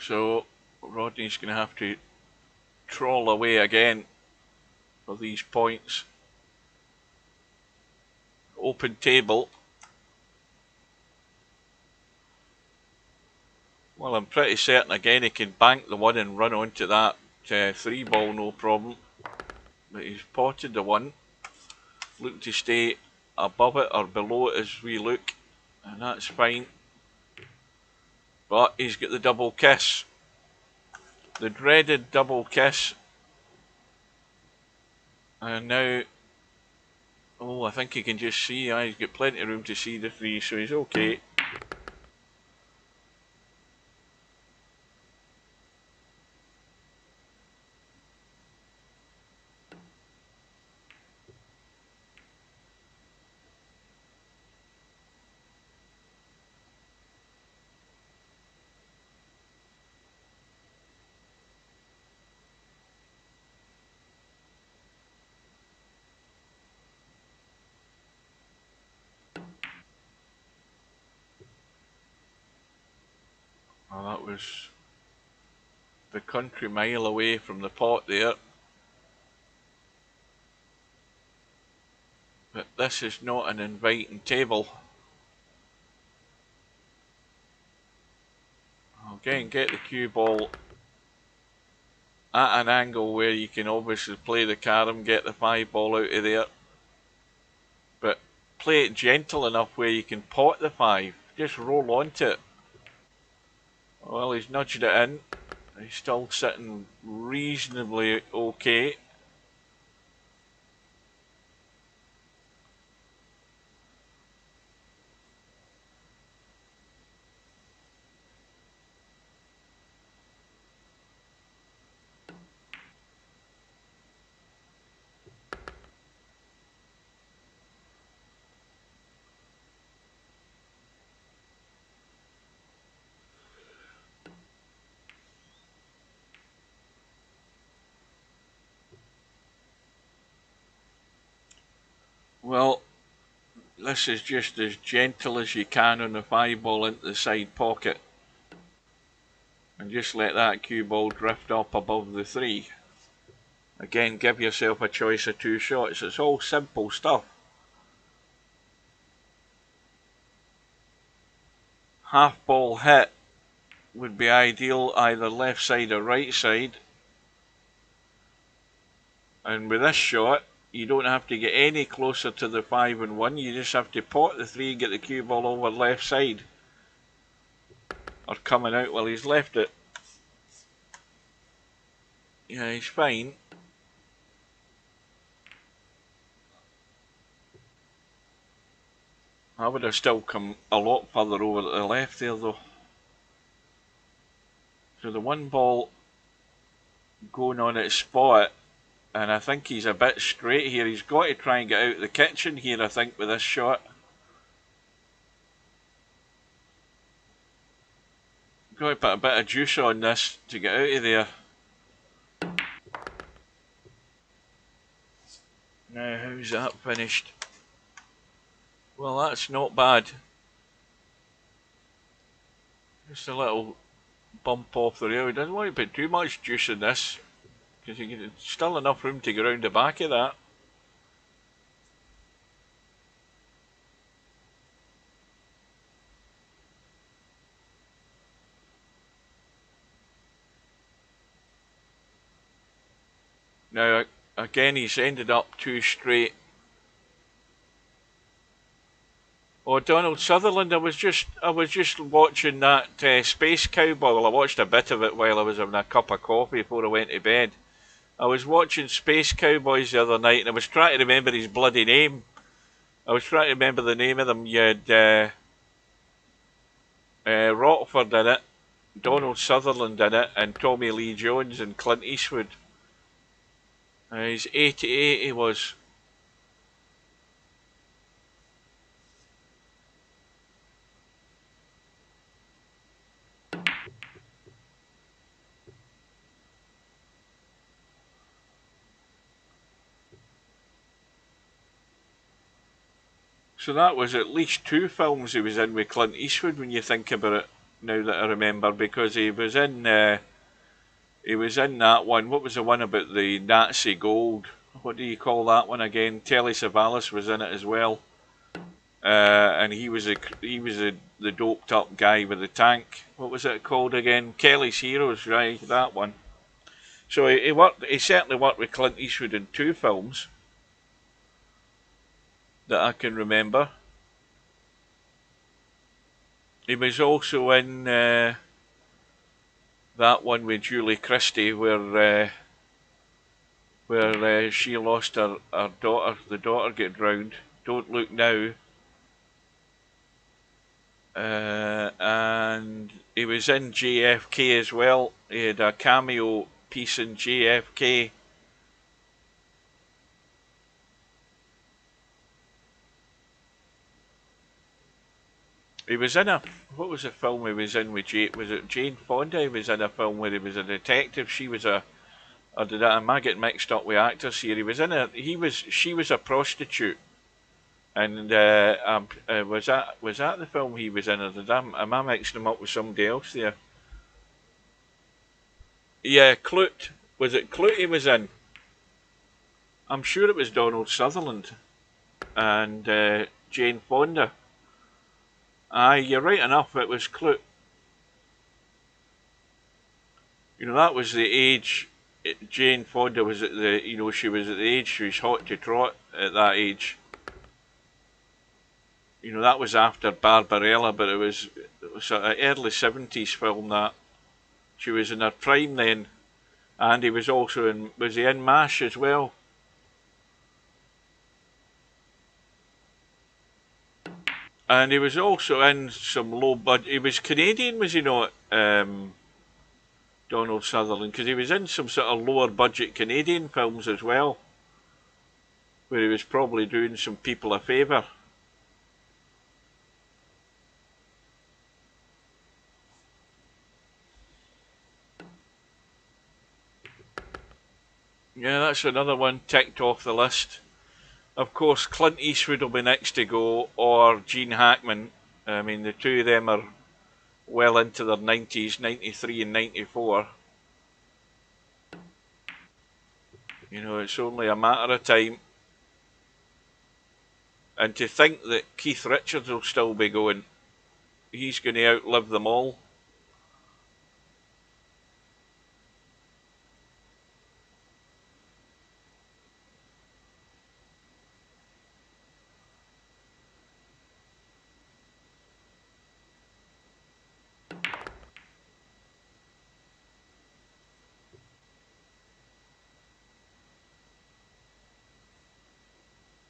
So Rodney's going to have to troll away again for these points. Open table. Well, I'm pretty certain again he can bank the 1 and run onto that 3 ball, no problem. But he's potted the 1. Look to stay above it or below it as we look, and that's fine. But he's got the double kiss. The dreaded double kiss. And now, oh, I think he can just see. He's got plenty of room to see the 3, so he's okay. Well, that was the country mile away from the pot there. But this is not an inviting table. Again, get the cue ball at an angle where you can obviously play the carom, get the 5 ball out of there. But play it gentle enough where you can pot the 5. Just roll onto it. Well, he's nudged it in. He's still sitting reasonably okay. Well, this is just as gentle as you can on the 5 ball into the side pocket. And just let that cue ball drift up above the 3. Again, give yourself a choice of 2 shots. It's all simple stuff. half ball hit would be ideal, either left side or right side. And with this shot, you don't have to get any closer to the 5 and 1. You just have to pot the 3 and get the cue ball over left side. Or coming out while he's left it. Yeah, he's fine. I would have still come a lot further over to the left there though. So the one ball going on its spot, and I think he's a bit straight here. He's got to try and get out of the kitchen here, I think, with this shot. Got to put a bit of juice on this to get out of there. Now, how's that finished? Well, that's not bad. Just a little bump off the rail. He doesn't want to put too much juice in this, because you get still enough room to go around the back of that. Now, again, he's ended up too straight. Oh, Donald Sutherland, I was just watching that Space Cowboy. Well, I watched a bit of it while I was having a cup of coffee before I went to bed. I was watching Space Cowboys the other night, and I was trying to remember his bloody name. I was trying to remember the name of them. You had Rockford in it, Donald Sutherland in it, and Tommy Lee Jones and Clint Eastwood. He's 88, he was. So that was at least 2 films he was in with Clint Eastwood when you think about it, now that I remember, because he was in that one. What was the one about the Nazi gold? What do you call that one again? Telly Savalas was in it as well, and he was the doped up guy with the tank. What was it called again? Kelly's Heroes, right? That one. So he certainly worked with Clint Eastwood in 2 films that I can remember. He was also in that one with Julie Christie where she lost her daughter. The daughter got drowned. Don't Look Now. And he was in JFK as well. He had a cameo piece in JFK. He was in what was the film he was in with was it Jane Fonda? He was in a film where he was a detective. She was am I getting mixed up with actors here? He was in she was a prostitute. And was that the film he was in, or am I mixing him up with somebody else there? Yeah, Clute. Was it Clute he was in? I'm sure it was Donald Sutherland and Jane Fonda. Aye, you're right enough, it was Clute. You know, that was the age Jane Fonda was at she was at the age she was hot to trot at that age. You know, that was after Barbarella, but it was an early 70s film that. She was in her prime then. And he was also was he in MASH as well? And he was also in some low budget. He was Canadian, was he not? Donald Sutherland, because he was in some sort of lower budget Canadian films as well, where he was probably doing some people a favour. Yeah, that's another one ticked off the list. Of course, Clint Eastwood will be next to go, or Gene Hackman. I mean, the two of them are well into their 90s, 93 and 94. You know, it's only a matter of time. And to think that Keith Richards will still be going, he's going to outlive them all.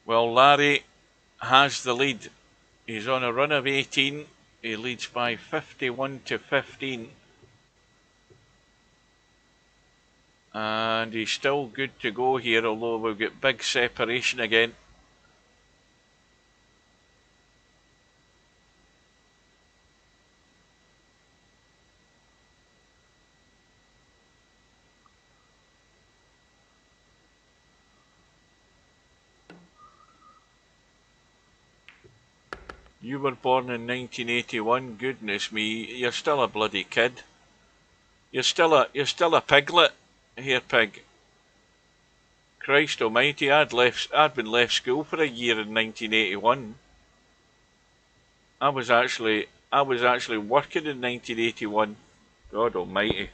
Well, Larry has the lead. He's on a run of 18. He leads by 51 to 15. And he's still good to go here, although we've got big separation again. You were born in 1981. Goodness me, you're still a bloody kid. You're still a piglet here, pig. Christ almighty, I'd been left school for a year in 1981. I was actually working in 1981. God almighty.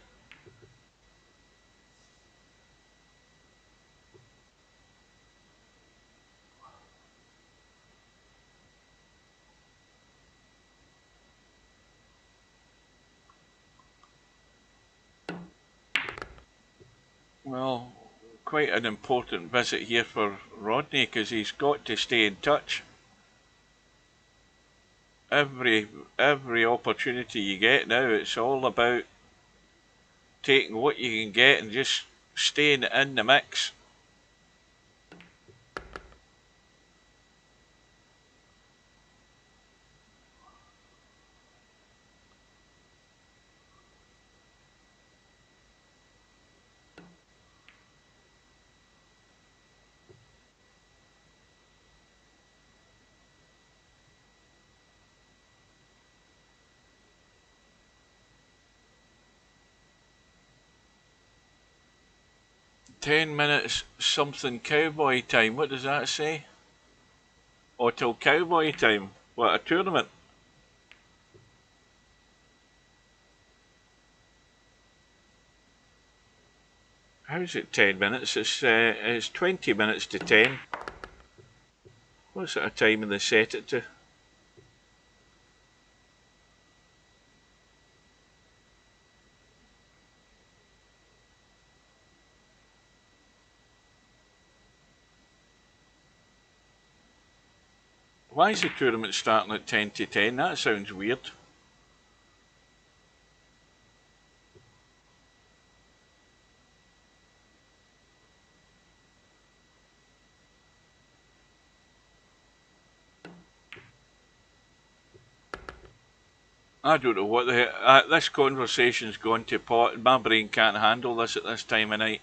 Well, quite an important visit here for Rodney, because he's got to stay in touch. Every opportunity you get now, it's all about taking what you can get and just staying in the mix. "10 minutes something cowboy time." What does that say? Or till cowboy time? What, a tournament? How's it 10 minutes? It's 20 minutes to 10. What sort of time have they set it to? Why is the tournament starting at 10 to 10? That sounds weird. I don't know what this conversation's gone to pot, and my brain can't handle this at this time of night.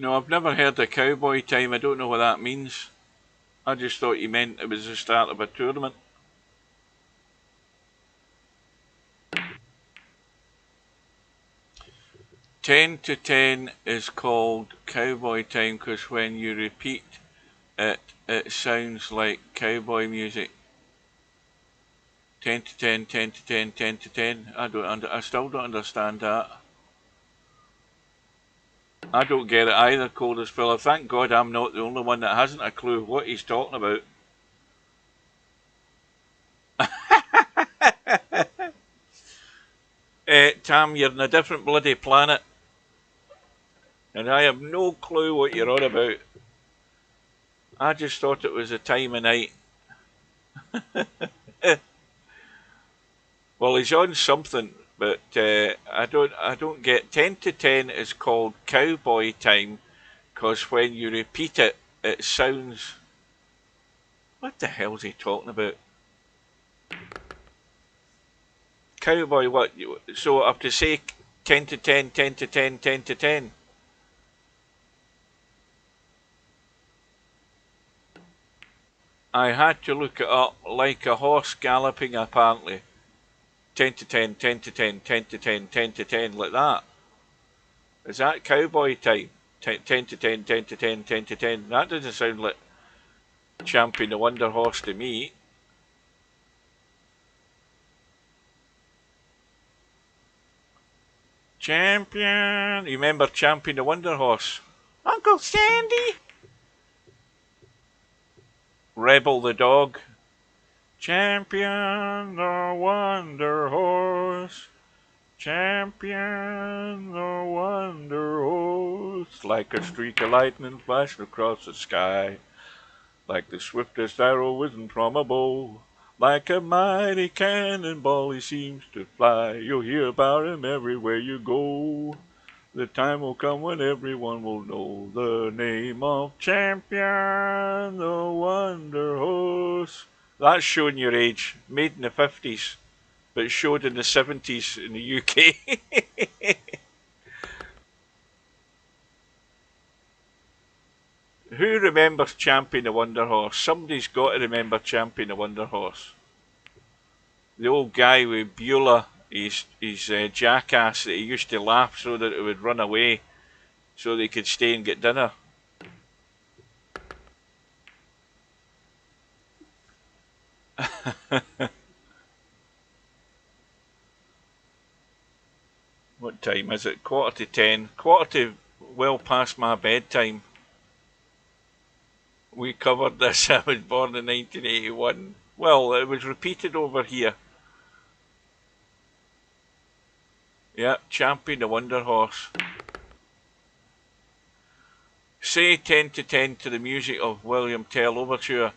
No, I've never heard of cowboy time. I don't know what that means. I just thought you meant it was the start of a tournament. "10 to 10 is called cowboy time because when you repeat it, it sounds like cowboy music." 10 to 10, 10 to 10, 10 to 10. I still don't understand that. I don't get it either, Cold as Filler. Thank God I'm not the only one that hasn't a clue what he's talking about. Tam, you're in a different bloody planet. And I have no clue what you're on about. I just thought it was a time of night. Well, he's on something, but I don't get. 10 to 10 is called cowboy time because when you repeat it, it sounds. What the hell's he talking about? Cowboy what? So I have to say 10 to 10, 10 to 10, 10 to 10. I had to look it up, like a horse galloping apparently. 10 to 10, 10 to 10, 10 to 10, 10 to 10, like that. Is that cowboy time? 10 to 10, 10 to 10, 10 to 10. That doesn't sound like Champion the Wonder Horse to me. Champion. You remember Champion the Wonder Horse? Uncle Sandy. Rebel the dog. Champion the Wonder Horse. Champion the Wonder Horse. Like a streak of lightning flashed across the sky. Like the swiftest arrow whizzing from a bow. Like a mighty cannonball he seems to fly. You'll hear about him everywhere you go. The time will come when everyone will know the name of Champion the Wonder Horse. That's showing your age. Made in the 50s, but showed in the 70s in the UK. Who remembers Champion the Wonder Horse? Somebody's got to remember Champion the Wonder Horse. The old guy with Beulah, his jackass that he used to laugh so that it would run away so they could stay and get dinner. What time is it? 10:15. Quarter to well past my bedtime. We covered this. I was born in 1981. Well, it was repeated over here. Yep, Champion the Wonder Horse. Say 10 to 10 to the music of William Tell Overture.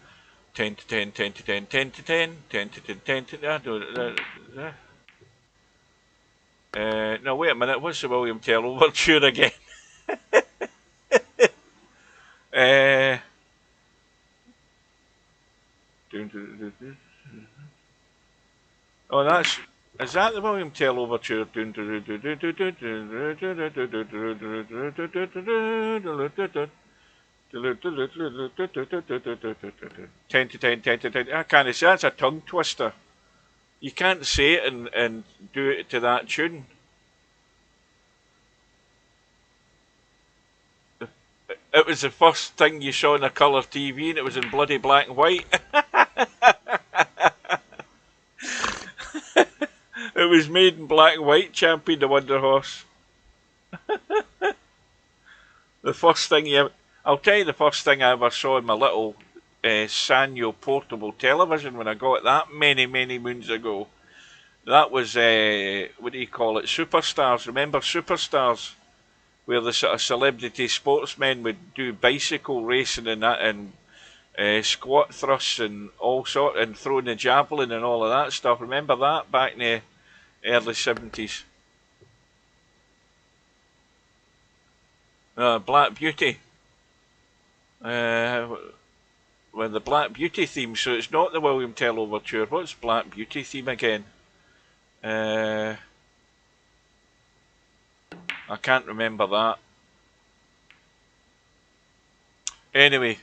10 to 10, 10 to 10, 10 to 10, 10 to 10, 10 to 10. No, wait a minute. What's the William Tell Overture again? Oh, that's... Is that the William Tell Overture? 10 to 10, 10 to 10. I can't say that's a tongue twister. You can't say it and do it to that tune. It was the first thing you saw on a colour TV and it was in bloody black and white. It was made in black and white, Champion the Wonder Horse. The first thing I'll tell you the first thing I ever saw in my little Sanyo portable television when I got it that many moons ago. That was, what do you call it, Superstars. Remember Superstars? Where the sort of celebrity sportsmen would do bicycle racing and that, and squat thrusts and all sort, and throwing the javelin and all of that stuff. Remember that back in the early 70s? Black Beauty. With the Black Beauty theme, so it's not the William Tell Overture. What's Black Beauty theme again? I can't remember that. Anyway,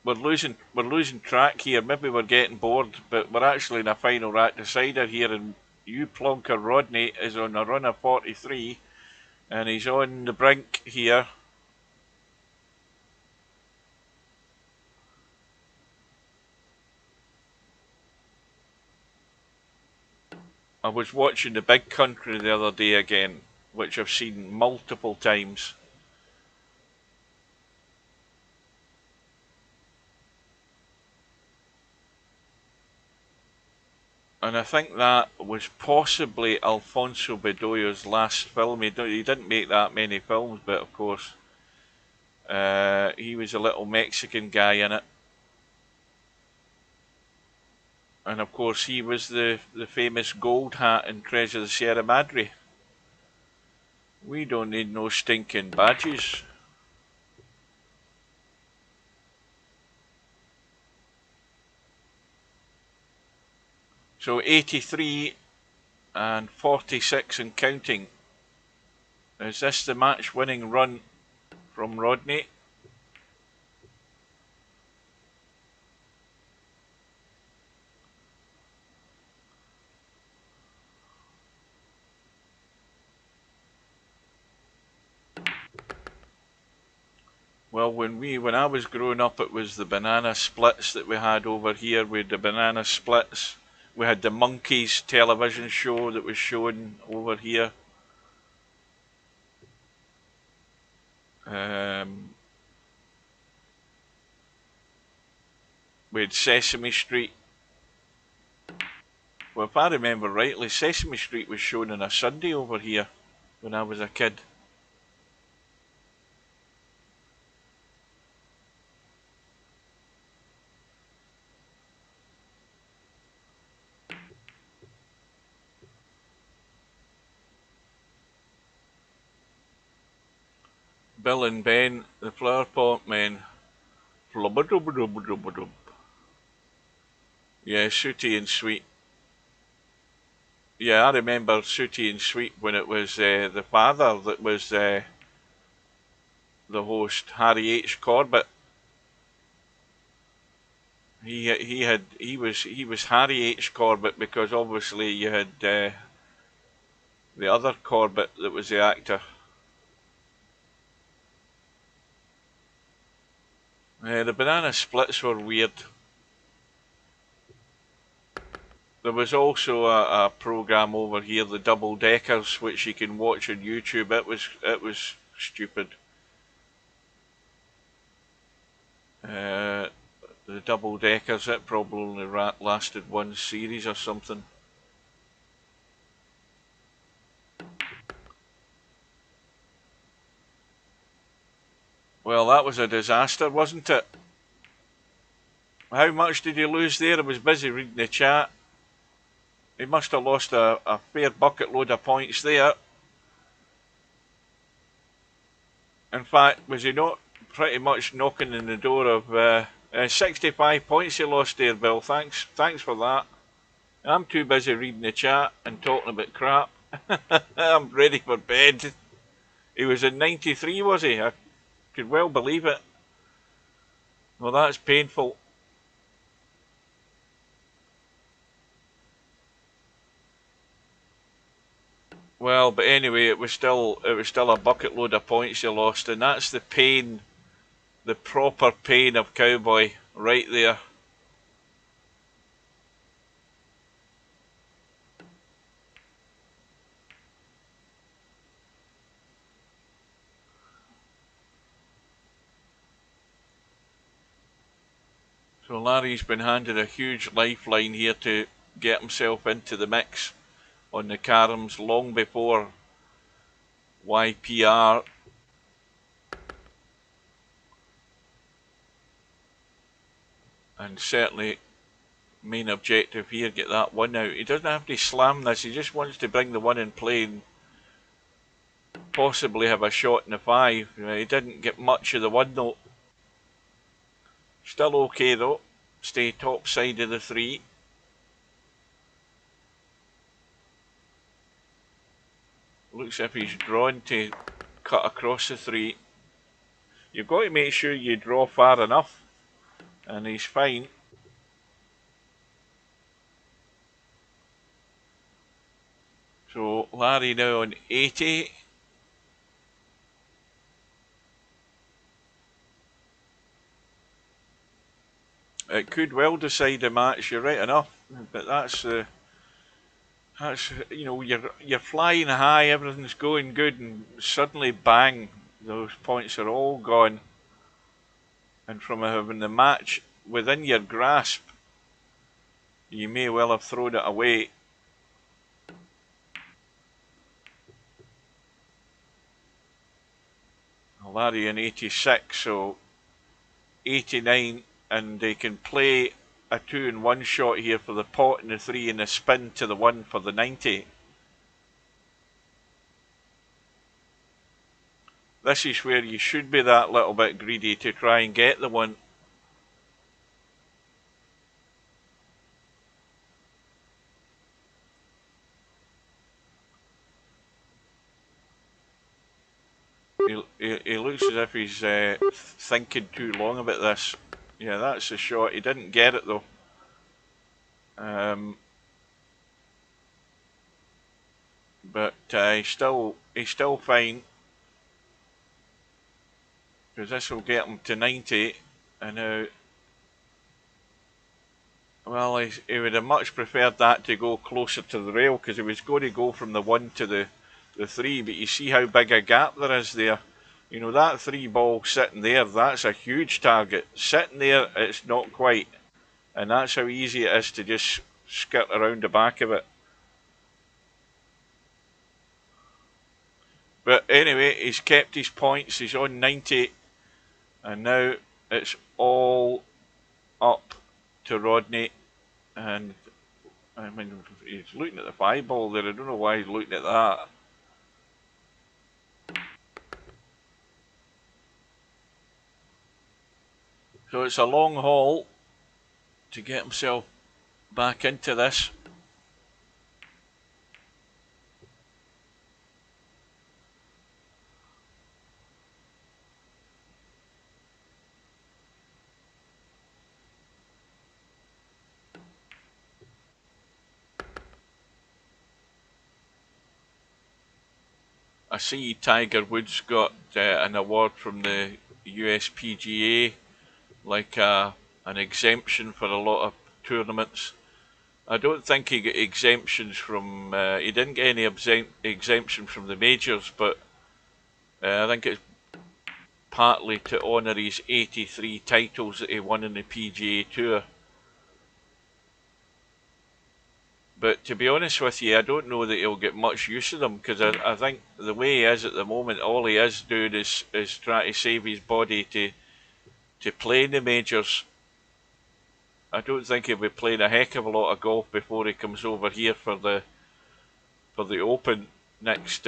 we're losing track here. Maybe we're getting bored, but we're actually in a final rat decider here, and you plonker Rodney is on a run of 43, and he's on the brink here. I was watching The Big Country the other day again, which I've seen multiple times. And I think that was possibly Alfonso Bedoya's last film. He didn't make that many films, but of course, he was a little Mexican guy in it. And of course, he was the famous gold hat in Treasure of the Sierra Madre. We don't need no stinking badges. So 83 and 46 and counting. Is this the match winning run from Rodney? Well, when I was growing up, it was the banana splits that we had over here. We had the banana splits. We had the Monkeys television show that was shown over here. We had Sesame Street. Well, if I remember rightly, Sesame Street was shown on a Sunday over here when I was a kid. Bill and Ben, the Flower Pot Men. Yeah, Sooty and Sweet. Yeah, I remember Sooty and Sweet when it was the father that was the host, Harry H. Corbett. He was Harry H. Corbett because obviously you had the other Corbett that was the actor. The banana splits were weird. There was also a program over here, the Double Deckers, which you can watch on YouTube. It was stupid. The Double Deckers, it probably only lasted one series or something. Well, that was a disaster, wasn't it? How much did he lose there? I was busy reading the chat. He must have lost a fair bucket load of points there. In fact, was he not pretty much knocking on the door of 65 points he lost there, Bill? Thanks for that. I'm too busy reading the chat and talking about crap. I'm ready for bed. He was in 93, was he? I could well believe it. Well, that's painful. Well, but anyway, it was still a bucket load of points he lost, and that's the pain, the proper pain of Cowboy right there. So Larry's been handed a huge lifeline here to get himself into the mix on the Carams long before YPR. And certainly main objective here, get that one out. He doesn't have to slam this, he just wants to bring the one in play and possibly have a shot in the 5. He didn't get much of the 1 though. Still okay though, stay top side of the 3. Looks as if he's drawn to cut across the 3. You've got to make sure you draw far enough, and he's fine. So Larry now on 80. It could well decide the match, you're right enough, but that's you know, you're flying high, everything's going good, and suddenly bang, those points are all gone. And from having the match within your grasp, you may well have thrown it away. Larry in 86, so 89, and they can play a 2 and 1 shot here for the pot and the 3 and the spin to the 1 for the 90. This is where you should be that little bit greedy to try and get the 1. He looks as if he's thinking too long about this. Yeah, that's the shot. He didn't get it though. But he's still fine. because this will get him to 90. And now, well, he would have much preferred that to go closer to the rail, because he was going to go from the 1 to the 3, but you see how big a gap there is there. You know, that 3 ball sitting there, that's a huge target. Sitting there, it's not quite. And that's how easy it is to just skirt around the back of it. But anyway, he's kept his points. He's on 90. And now it's all up to Rodney. And, I mean, he's looking at the 5 ball there. I don't know why he's looking at that. So it's a long haul to get himself back into this. I see Tiger Woods got an award from the USPGA, like an exemption for a lot of tournaments. I don't think he got exemptions from, he didn't get any exemption from the majors, but I think it's partly to honour his 83 titles that he won in the PGA Tour. But to be honest with you, I don't know that he'll get much use of them, because I think the way he is at the moment, all he is doing is trying to save his body to play in the majors. I don't think he'll be playing a heck of a lot of golf before he comes over here for the Open next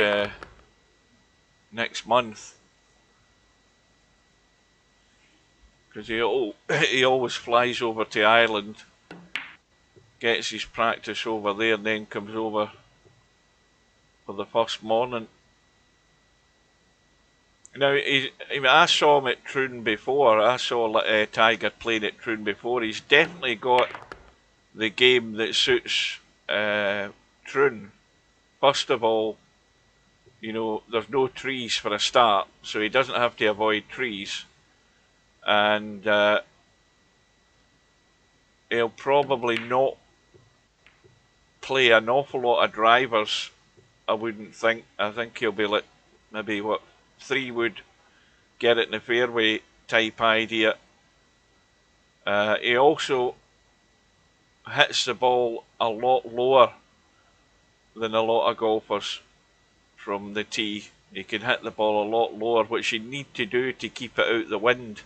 month. Because he always flies over to Ireland, gets his practice over there, and then comes over for the first morning. Now, I saw him at Troon before. I saw Tiger playing at Troon before. He's definitely got the game that suits Troon. First of all, you know, there's no trees for a start, so he doesn't have to avoid trees. And he'll probably not play an awful lot of drivers, I wouldn't think. I think he'll be like maybe 3 wood, get it in the fairway type idea. He also hits the ball a lot lower than a lot of golfers from the tee. He can hit the ball a lot lower, which you need to do to keep it out the wind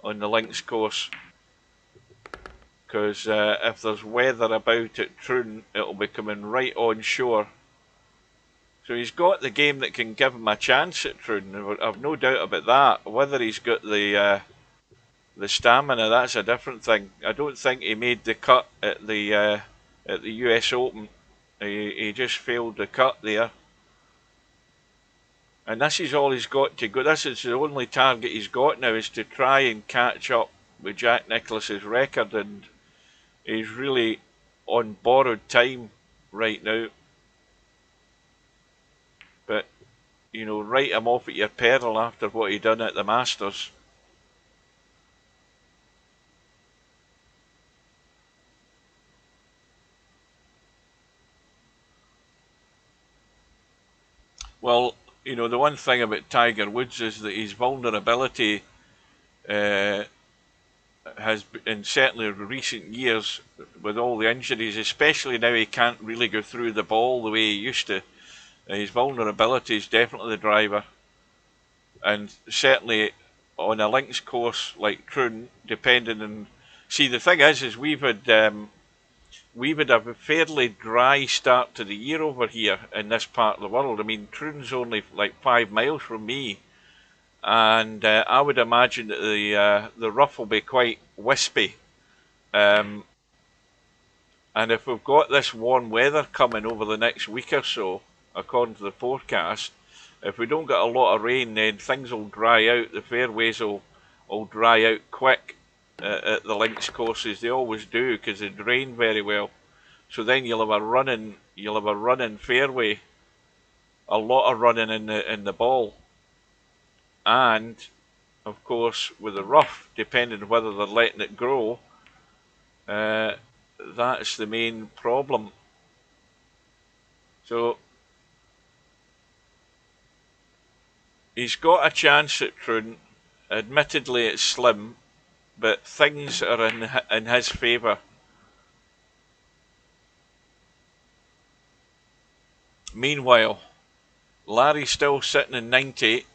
on the links course. Because if there's weather about at Troon, it'll be coming right on shore. So he's got the game that can give him a chance at Troon. I've no doubt about that. Whether he's got the stamina, that's a different thing. I don't think he made the cut at the US Open. He just failed the cut there. And this is all he's got to go. This is the only target he's got now, is to try and catch up with Jack Nicklaus's record, and he's really on borrowed time right now. But, you know, write him off at your peril after what he done at the Masters. Well, you know, the one thing about Tiger Woods is that his vulnerability has, in certainly recent years, with all the injuries, especially now he can't really go through the ball the way he used to. His vulnerability is definitely the driver. And certainly on a links course like Troon, depending on... See, the thing is we've had a fairly dry start to the year over here in this part of the world. I mean, Troon's only like 5 miles from me, and I would imagine that the rough will be quite wispy. And if we've got this warm weather coming over the next week or so, according to the forecast, if we don't get a lot of rain, then things will dry out. The fairways will dry out quick at the links courses. They always do, because they drain very well. So then you'll have a running fairway, a lot of running in the ball, and of course, with the rough, depending on whether they're letting it grow, that's the main problem. So he's got a chance at Troon. Admittedly, it's slim, but things are in his favour. Meanwhile, Larry's still sitting in 90.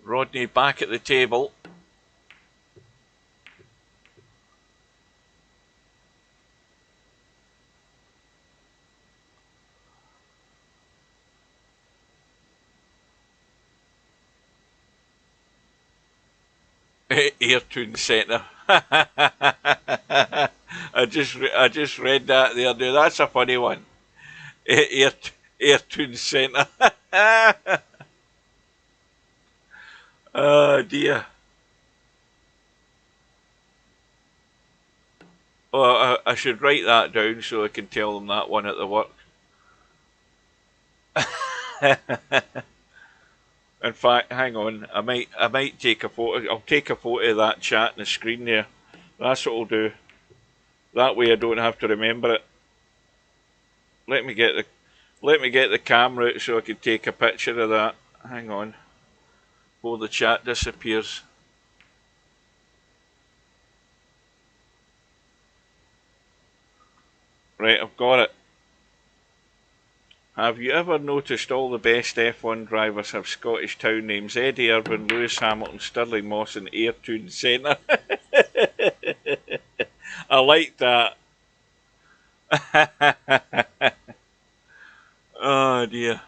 Rodney back at the table. Airtune Centre. I just read that the other day. That's a funny one. Airtune Centre. Oh dear. Oh, I should write that down so I can tell them that one at the work. In fact, hang on. I might take a photo. I'll take a photo of that chat on the screen there. That's what I'll do. That way I don't have to remember it. Let me get the camera out so I can take a picture of that. Hang on. Before the chat disappears. Right, I've got it. Have you ever noticed all the best F1 drivers have Scottish town names? Eddie Irvine, Lewis Hamilton, Stirling Moss and Airtune Centre. I like that. Oh dear.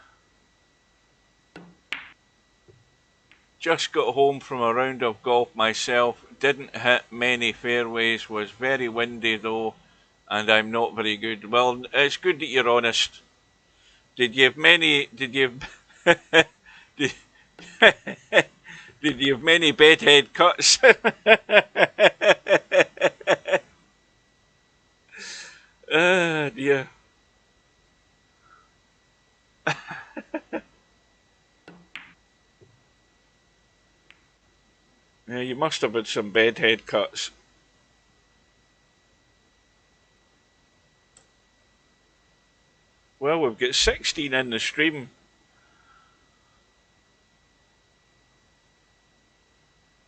Just got home from a round of golf myself. Didn't hit many fairways. Was very windy though, and I'm not very good. Well, it's good that you're honest. Did you have many? Did you? did, did you have many bedhead cuts? Oh dear. Yeah, you must have had some bedhead cuts. Well, we've got 16 in the stream.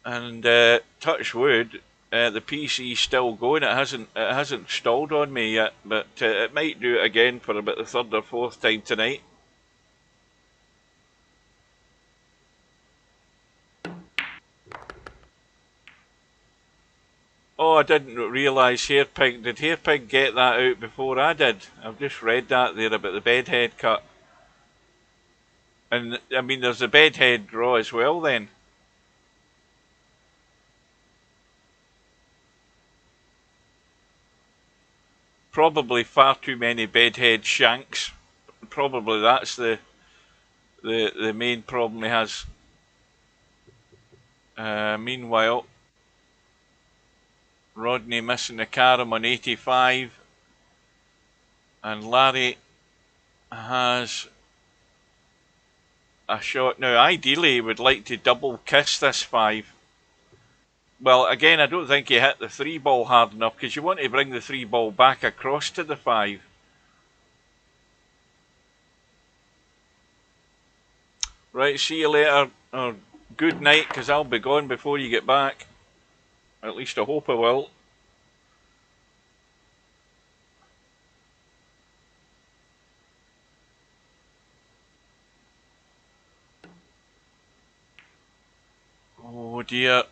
And touch wood, the PC's still going. It hasn't stalled on me yet, but it might do it again for about the third or fourth time tonight. Oh, I didn't realise Hairpig. Did Hairpig get that out before I did? I've just read that there about the bedhead cut. And, I mean, there's a bedhead draw as well then. Probably far too many bedhead shanks. Probably that's the main problem he has. Meanwhile, Rodney missing the carom on 85, and Larry has a shot. Now, ideally, he would like to double kiss this 5. Well, again, I don't think he hit the 3 ball hard enough, because you want to bring the 3 ball back across to the 5. Right, see you later, or good night, because I'll be gone before you get back. At least I hope I will. Oh dear,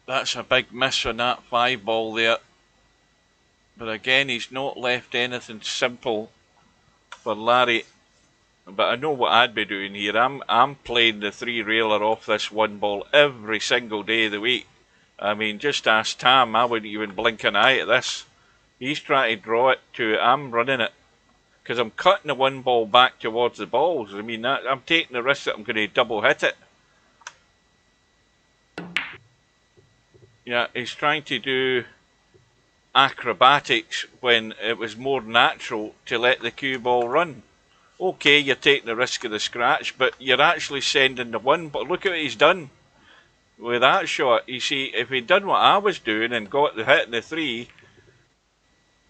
that's a big miss on that 5 ball there. But again, he's not left anything simple for Larry. But I know what I'd be doing here. I'm playing the 3-railer off this 1 ball every single day of the week. I mean, just ask Tam, I wouldn't even blink an eye at this. He's trying to draw it to, I'm running it. Because I'm cutting the 1 ball back towards the balls. I mean, I'm taking the risk that I'm going to double hit it. Yeah, he's trying to do acrobatics when it was more natural to let the cue ball run. Okay, you're taking the risk of the scratch, but you're actually sending the 1 ball. Look at what he's done. with that shot. You see, if he'd done what I was doing and got the hit in the 3,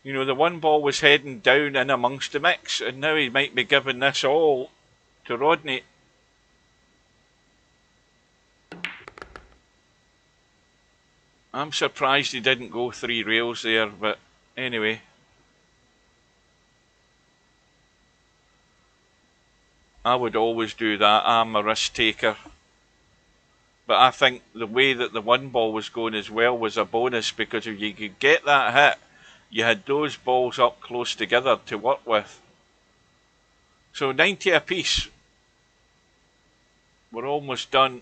you know, the one ball was heading down in amongst the mix, and now he might be giving this all to Rodney. I'm surprised he didn't go 3 rails there, but anyway. I would always do that. I'm a risk taker. But I think the way that the one ball was going as well was a bonus, because if you could get that hit, you had those balls up close together to work with. So 90 apiece. We're almost done.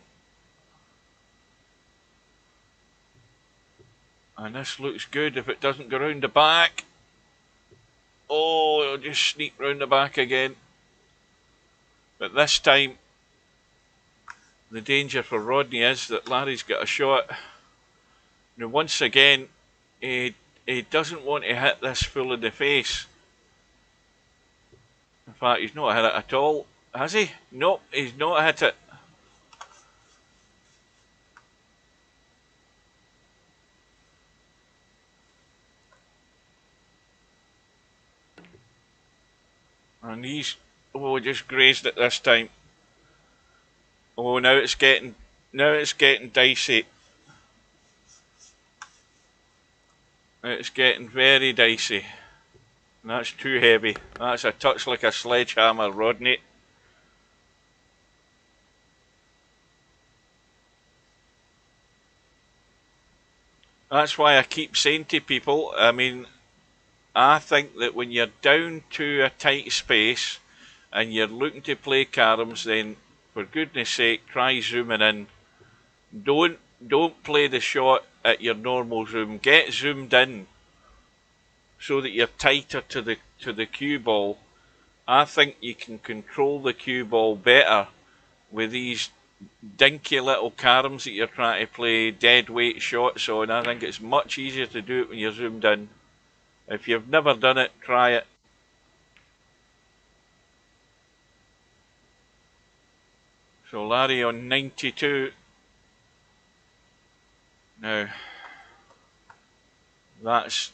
And this looks good if it doesn't go round the back. Oh, it'll just sneak round the back again. But this time, the danger for Rodney is that Larry's got a shot. Now, once again, he doesn't want to hit this full in the face. In fact, he's not hit it at all, has he? Nope, he's not hit it. And he's, oh, just grazed it this time. Oh, now it's getting dicey. It's getting very dicey. And that's too heavy. That's a touch like a sledgehammer, Rodney. That's why I keep saying to people, I mean, I think that when you're down to a tight space and you're looking to play caroms, then for goodness sake, try zooming in. Don't play the shot at your normal zoom. Get zoomed in so that you're tighter to the cue ball. I think you can control the cue ball better with these dinky little caroms that you're trying to play dead weight shots on. I think it's much easier to do it when you're zoomed in. If you've never done it, try it. So Larry on 92. Now, that's,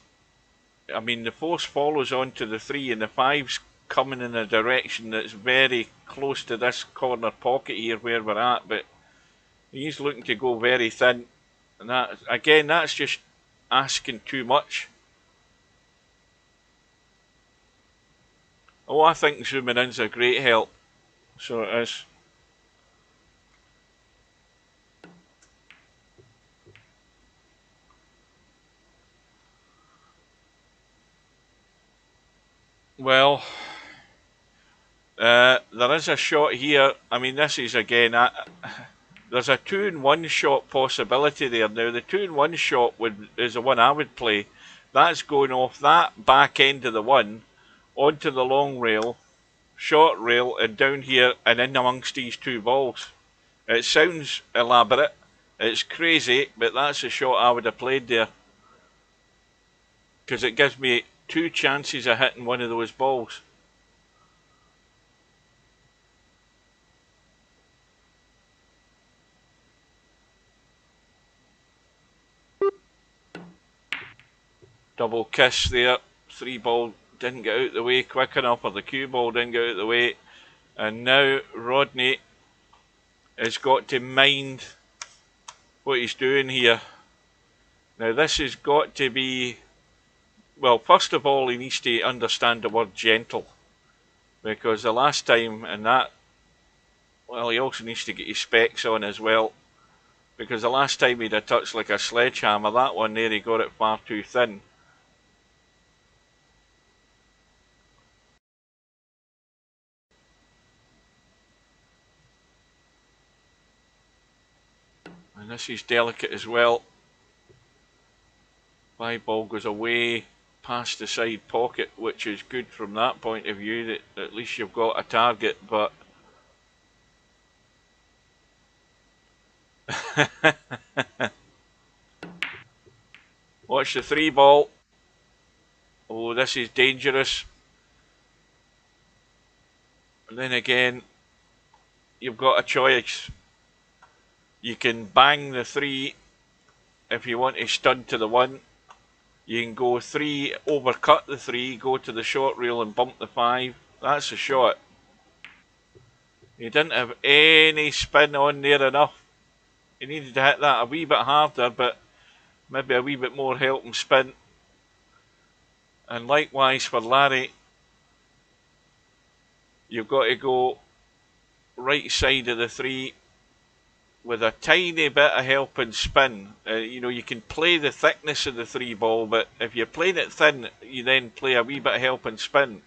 I mean, the force follows on to the 3, and the 5's coming in a direction that's very close to this corner pocket here where we're at, but he's looking to go very thin. And that, again, that's just asking too much. Oh, I think zooming in's a great help. So it is. Well, there is a shot here. I mean, this is again, there's a 2-in-1 shot possibility there. Now, the 2-in-1 shot is the one I would play. That's going off that back end of the 1 onto the long rail, short rail, and down here and in amongst these 2 balls. It sounds elaborate, it's crazy, but that's the shot I would have played there, because it gives me 2 chances of hitting one of those balls. Double kiss there. 3 ball didn't get out the way quick enough, or the cue ball didn't get out the way. And now Rodney has got to mind what he's doing here. Now this has got to be, well, first of all, he needs to understand the word gentle, because the last time, and that, well, he also needs to get his specs on as well, because the last time he'd a touch like a sledgehammer, that one there he got it far too thin. And this is delicate as well. 5 ball goes away past the side pocket, which is good from that point of view, that at least you've got a target, but watch the 3 ball. Oh, this is dangerous. And then again, you've got a choice. You can bang the 3 if you want to stud to the 1. You can go 3, overcut the 3, go to the short reel and bump the 5. That's a shot. He didn't have any spin on there enough. He needed to hit that a wee bit harder, but maybe a wee bit more help and spin. And likewise for Larry, you've got to go right side of the 3 with a tiny bit of help and spin. You know, you can play the thickness of the 3 ball, but if you're playing it thin, you then play a wee bit of help and spin.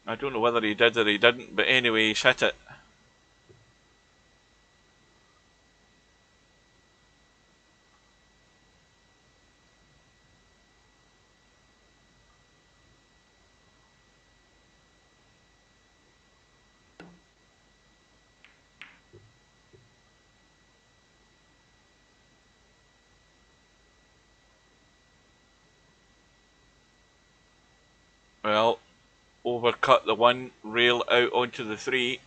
I don't know whether he did or he didn't, but anyway, he's hit it. Well, overcut the 1, rail out onto the 3.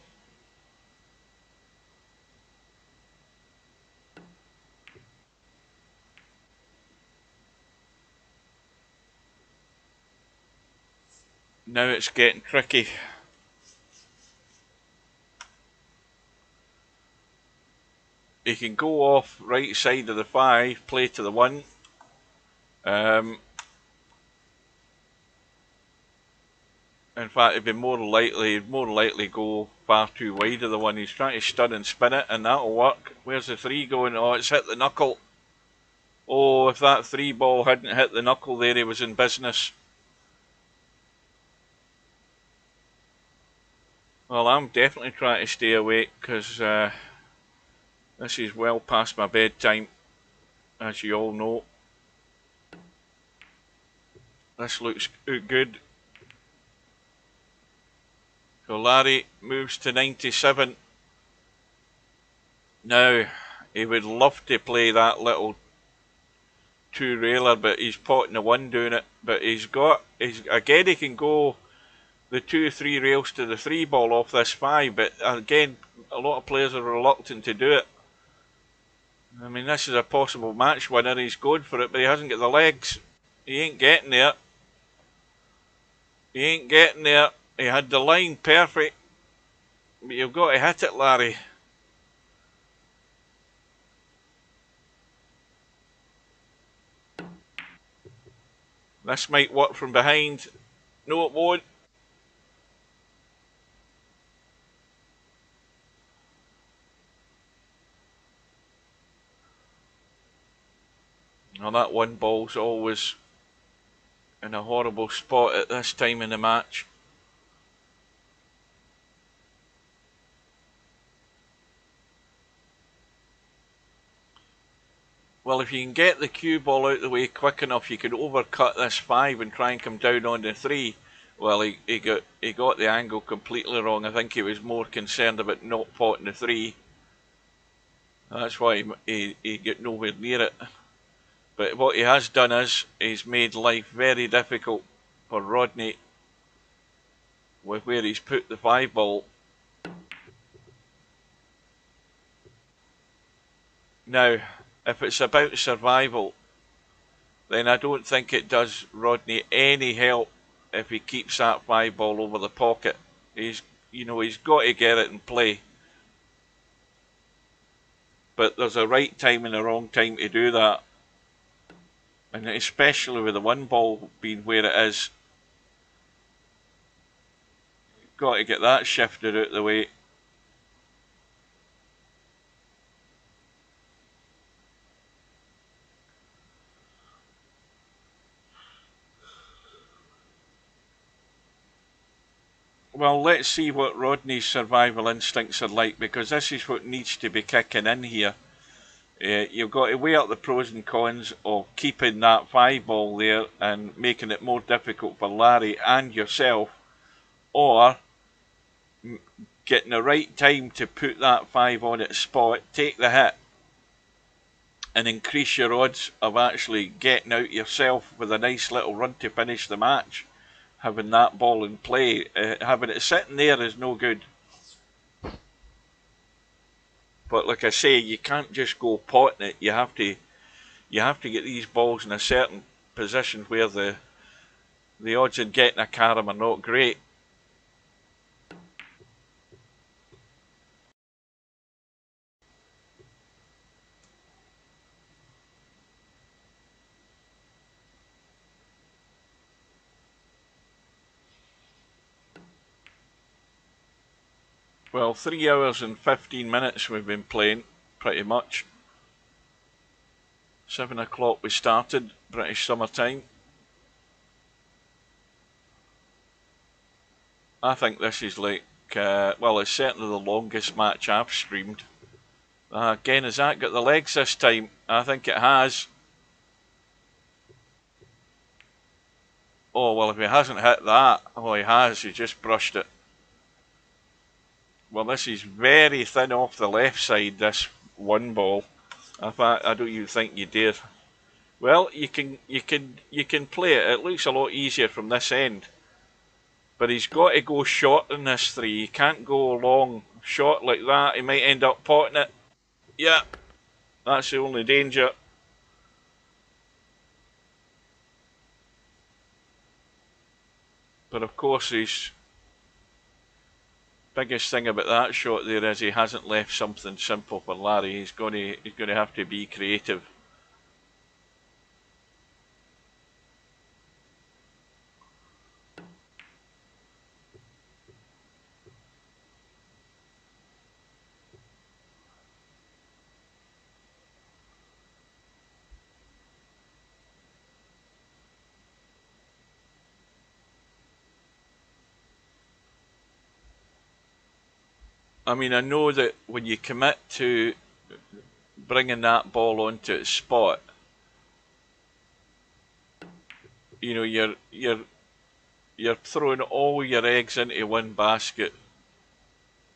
Now it's getting tricky. He can go off right side of the 5, play to the 1. In fact, it'd be more likely go far too wide of the 1. He's trying to stud and spin it, and that'll work. Where's the 3 going? Oh, it's hit the knuckle. Oh, if that 3 ball hadn't hit the knuckle there, he was in business. Well, I'm definitely trying to stay awake because this is well past my bedtime, as you all know. This looks good. So Larry moves to 97. Now, he would love to play that little 2-railer, but he's potting the 1 doing it. But again, he can go the 2-3 rails to the 3 ball off this 5, but again, a lot of players are reluctant to do it. I mean, this is a possible match winner. He's going for it, but he hasn't got the legs. He ain't getting there. He ain't getting there. He had the line perfect, but you've got to hit it, Larry. This might work from behind. No, it won't. Well, that 1 ball's always in a horrible spot at this time in the match. Well, if you can get the cue ball out of the way quick enough, you can overcut this 5 and try and come down on the 3. Well, he got the angle completely wrong. I think he was more concerned about not potting the 3. That's why he got nowhere near it. But what he has done is he's made life very difficult for Rodney with where he's put the 5 ball. Now, if it's about survival, then I don't think it does Rodney any help if he keeps that 5 ball over the pocket. He's got to get it and play. But there's a right time and a wrong time to do that. And especially with the 1 ball being where it is. You've got to get that shifted out of the way. Well, let's see what Rodney's survival instincts are like, because this is what needs to be kicking in here. You've got to weigh up the pros and cons of keeping that 5 ball there and making it more difficult for Larry and yourself, or getting the right time to put that 5 on its spot, take the hit, and increase your odds of actually getting out yourself with a nice little run to finish the match. Having that ball in play, having it sitting there is no good. But like I say, you can't just go potting it. You have to get these balls in a certain position where the odds of getting a carom are not great. Well, 3 hours and 15 minutes we've been playing, pretty much. 7 o'clock we started, British summer time. I think this is like, well, it's certainly the longest match I've streamed. Again, has that got the legs this time? I think it has. Oh, well, if he hasn't hit that, oh, he has, he just brushed it. Well, this is very thin off the left side, this one ball. In fact, I don't even think you dare. Well, you can play it. It looks a lot easier from this end. But he's got to go short in this 3. He can't go long short like that. He might end up potting it. Yeah, that's the only danger. But of course, his biggest thing about that shot there is he hasn't left something simple for Larry. He's going to have to be creative. I mean, I know that when you commit to bringing that ball onto its spot, you know, you're throwing all your eggs into one basket,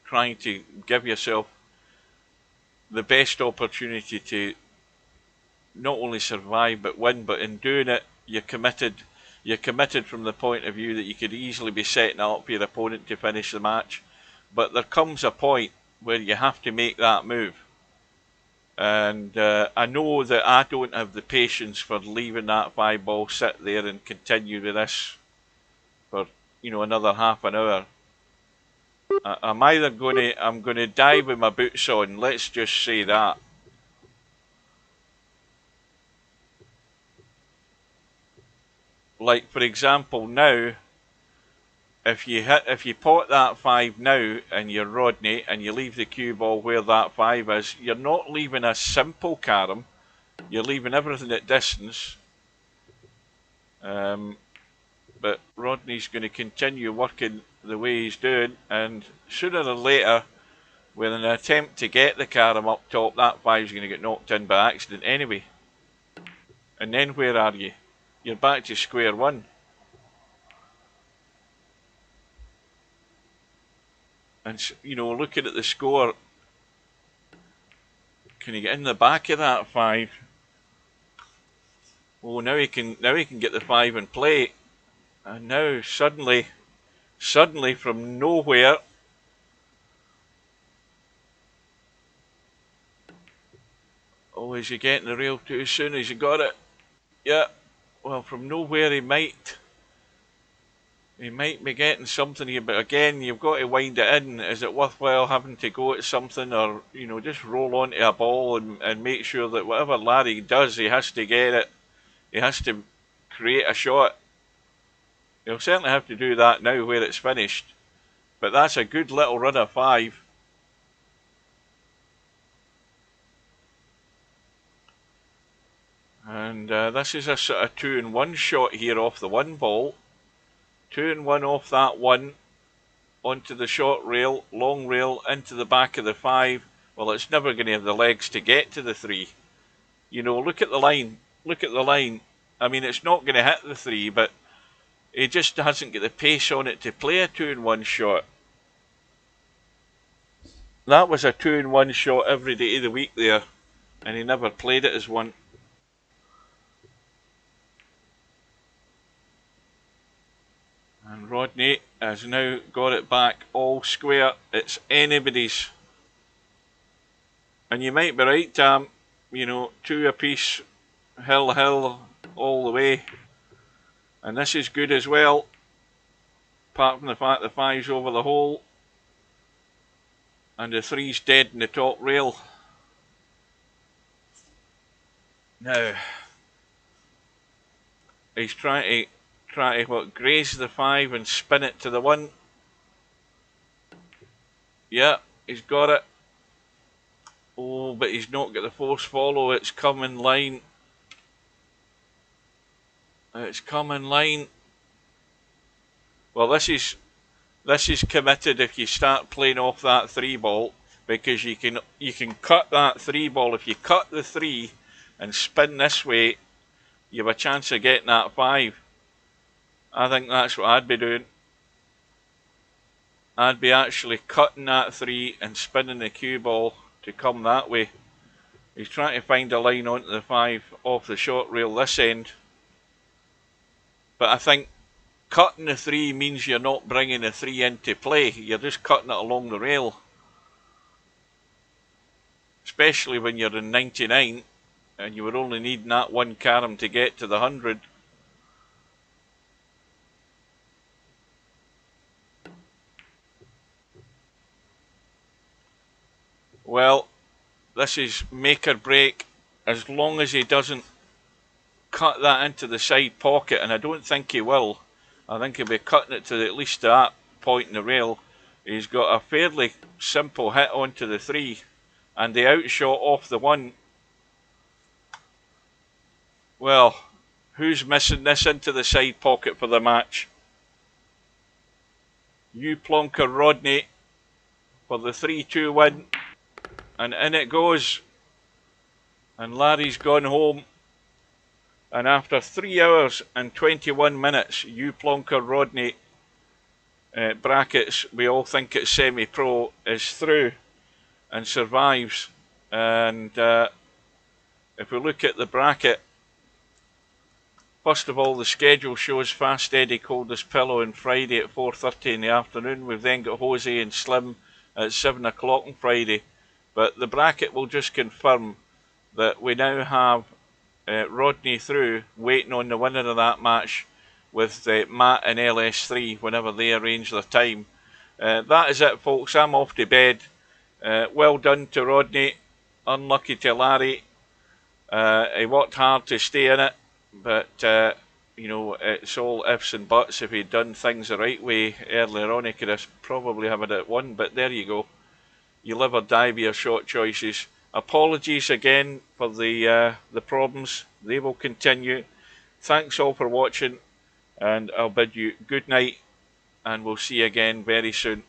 trying to give yourself the best opportunity to not only survive but win. But in doing it, you're committed. You're committed from the point of view that you could easily be setting up for your opponent to finish the match. But there comes a point where you have to make that move. And I know that I don't have the patience for leaving that 5 ball sit there and continue with this for, you know, another half an hour. I'm either I'm going to die with my boots on. Let's just say that. Like for example, now, if you pot that 5 now and you're Rodney and you leave the cue ball where that 5 is, you're not leaving a simple carom. You're leaving everything at distance. But Rodney's going to continue working the way he's doing, and sooner or later, with an attempt to get the carom up top, that 5's going to get knocked in by accident anyway. And then where are you? You're back to square one. And, you know, looking at the score, can he get in the back of that 5? Oh, now he can get the 5 in play. And now suddenly from nowhere, oh, is he getting the rail too soon? Has he got it? Yeah. Well, from nowhere he might be getting something here, but again, you've got to wind it in. Is it worthwhile having to go at something, or, you know, just roll onto a ball and make sure that whatever Larry does, he has to get it. He has to create a shot. He'll certainly have to do that now where it's finished. But that's a good little run of 5. And this is a sort of 2-in-1 shot here off the 1 ball. 2-in-1 off that 1, onto the short rail, long rail, into the back of the 5. Well, it's never going to have the legs to get to the 3. You know, look at the line. Look at the line. I mean, it's not going to hit the 3, but it just hasn't got the pace on it to play a 2-in-1 shot. That was a 2-in-1 shot every day of the week there, and he never played it as one. And Rodney has now got it back all square. It's anybody's. And you might be right, Tam. You know, 2 apiece, hill, all the way. And this is good as well. Apart from the fact the 5's over the hole. And the 3's dead in the top rail. Now, he's trying to graze the 5 and spin it to the 1. Yeah, he's got it. Oh, but he's not got the force follow. It's come in line. It's come in line. Well, this is committed if you start playing off that 3 ball, because you can cut that 3 ball. If you cut the 3 and spin this way, you have a chance of getting that 5. I think that's what I'd be doing. I'd be actually cutting that 3 and spinning the cue ball to come that way. He's trying to find a line onto the 5 off the short rail this end. But I think cutting the 3 means you're not bringing the 3 into play. You're just cutting it along the rail. Especially when you're in 99 and you were only needing that 1 carom to get to the 100. Well, this is make or break. As long as he doesn't cut that into the side pocket, and I don't think he will. I think he'll be cutting it to at least that point in the rail. He's got a fairly simple hit onto the 3, and the outshot off the 1. Well, who's missing this into the side pocket for the match? You plonker Rodney for the 3-2 win, and in it goes. And Larry's gone home. And after 3 hours and 21 minutes, you plonker Rodney, brackets, we all think it's semi-pro, is through and survives. And if we look at the bracket, first of all, the schedule shows Fast Eddie, Coldest Pillow on Friday at 4:30 in the afternoon. We've then got Jose and Slim at 7 o'clock on Friday. But the bracket will just confirm that we now have Rodney through, waiting on the winner of that match with Matt and LS3 whenever they arrange their time. That is it, folks. I'm off to bed. Well done to Rodney. Unlucky to Larry. He worked hard to stay in it, but you know, it's all ifs and buts. If he'd done things the right way earlier on, he could have probably have it at 1, but there you go. You live or die with your shot choices. Apologies again for the problems. They will continue. Thanks all for watching, and I'll bid you good night, and we'll see you again very soon.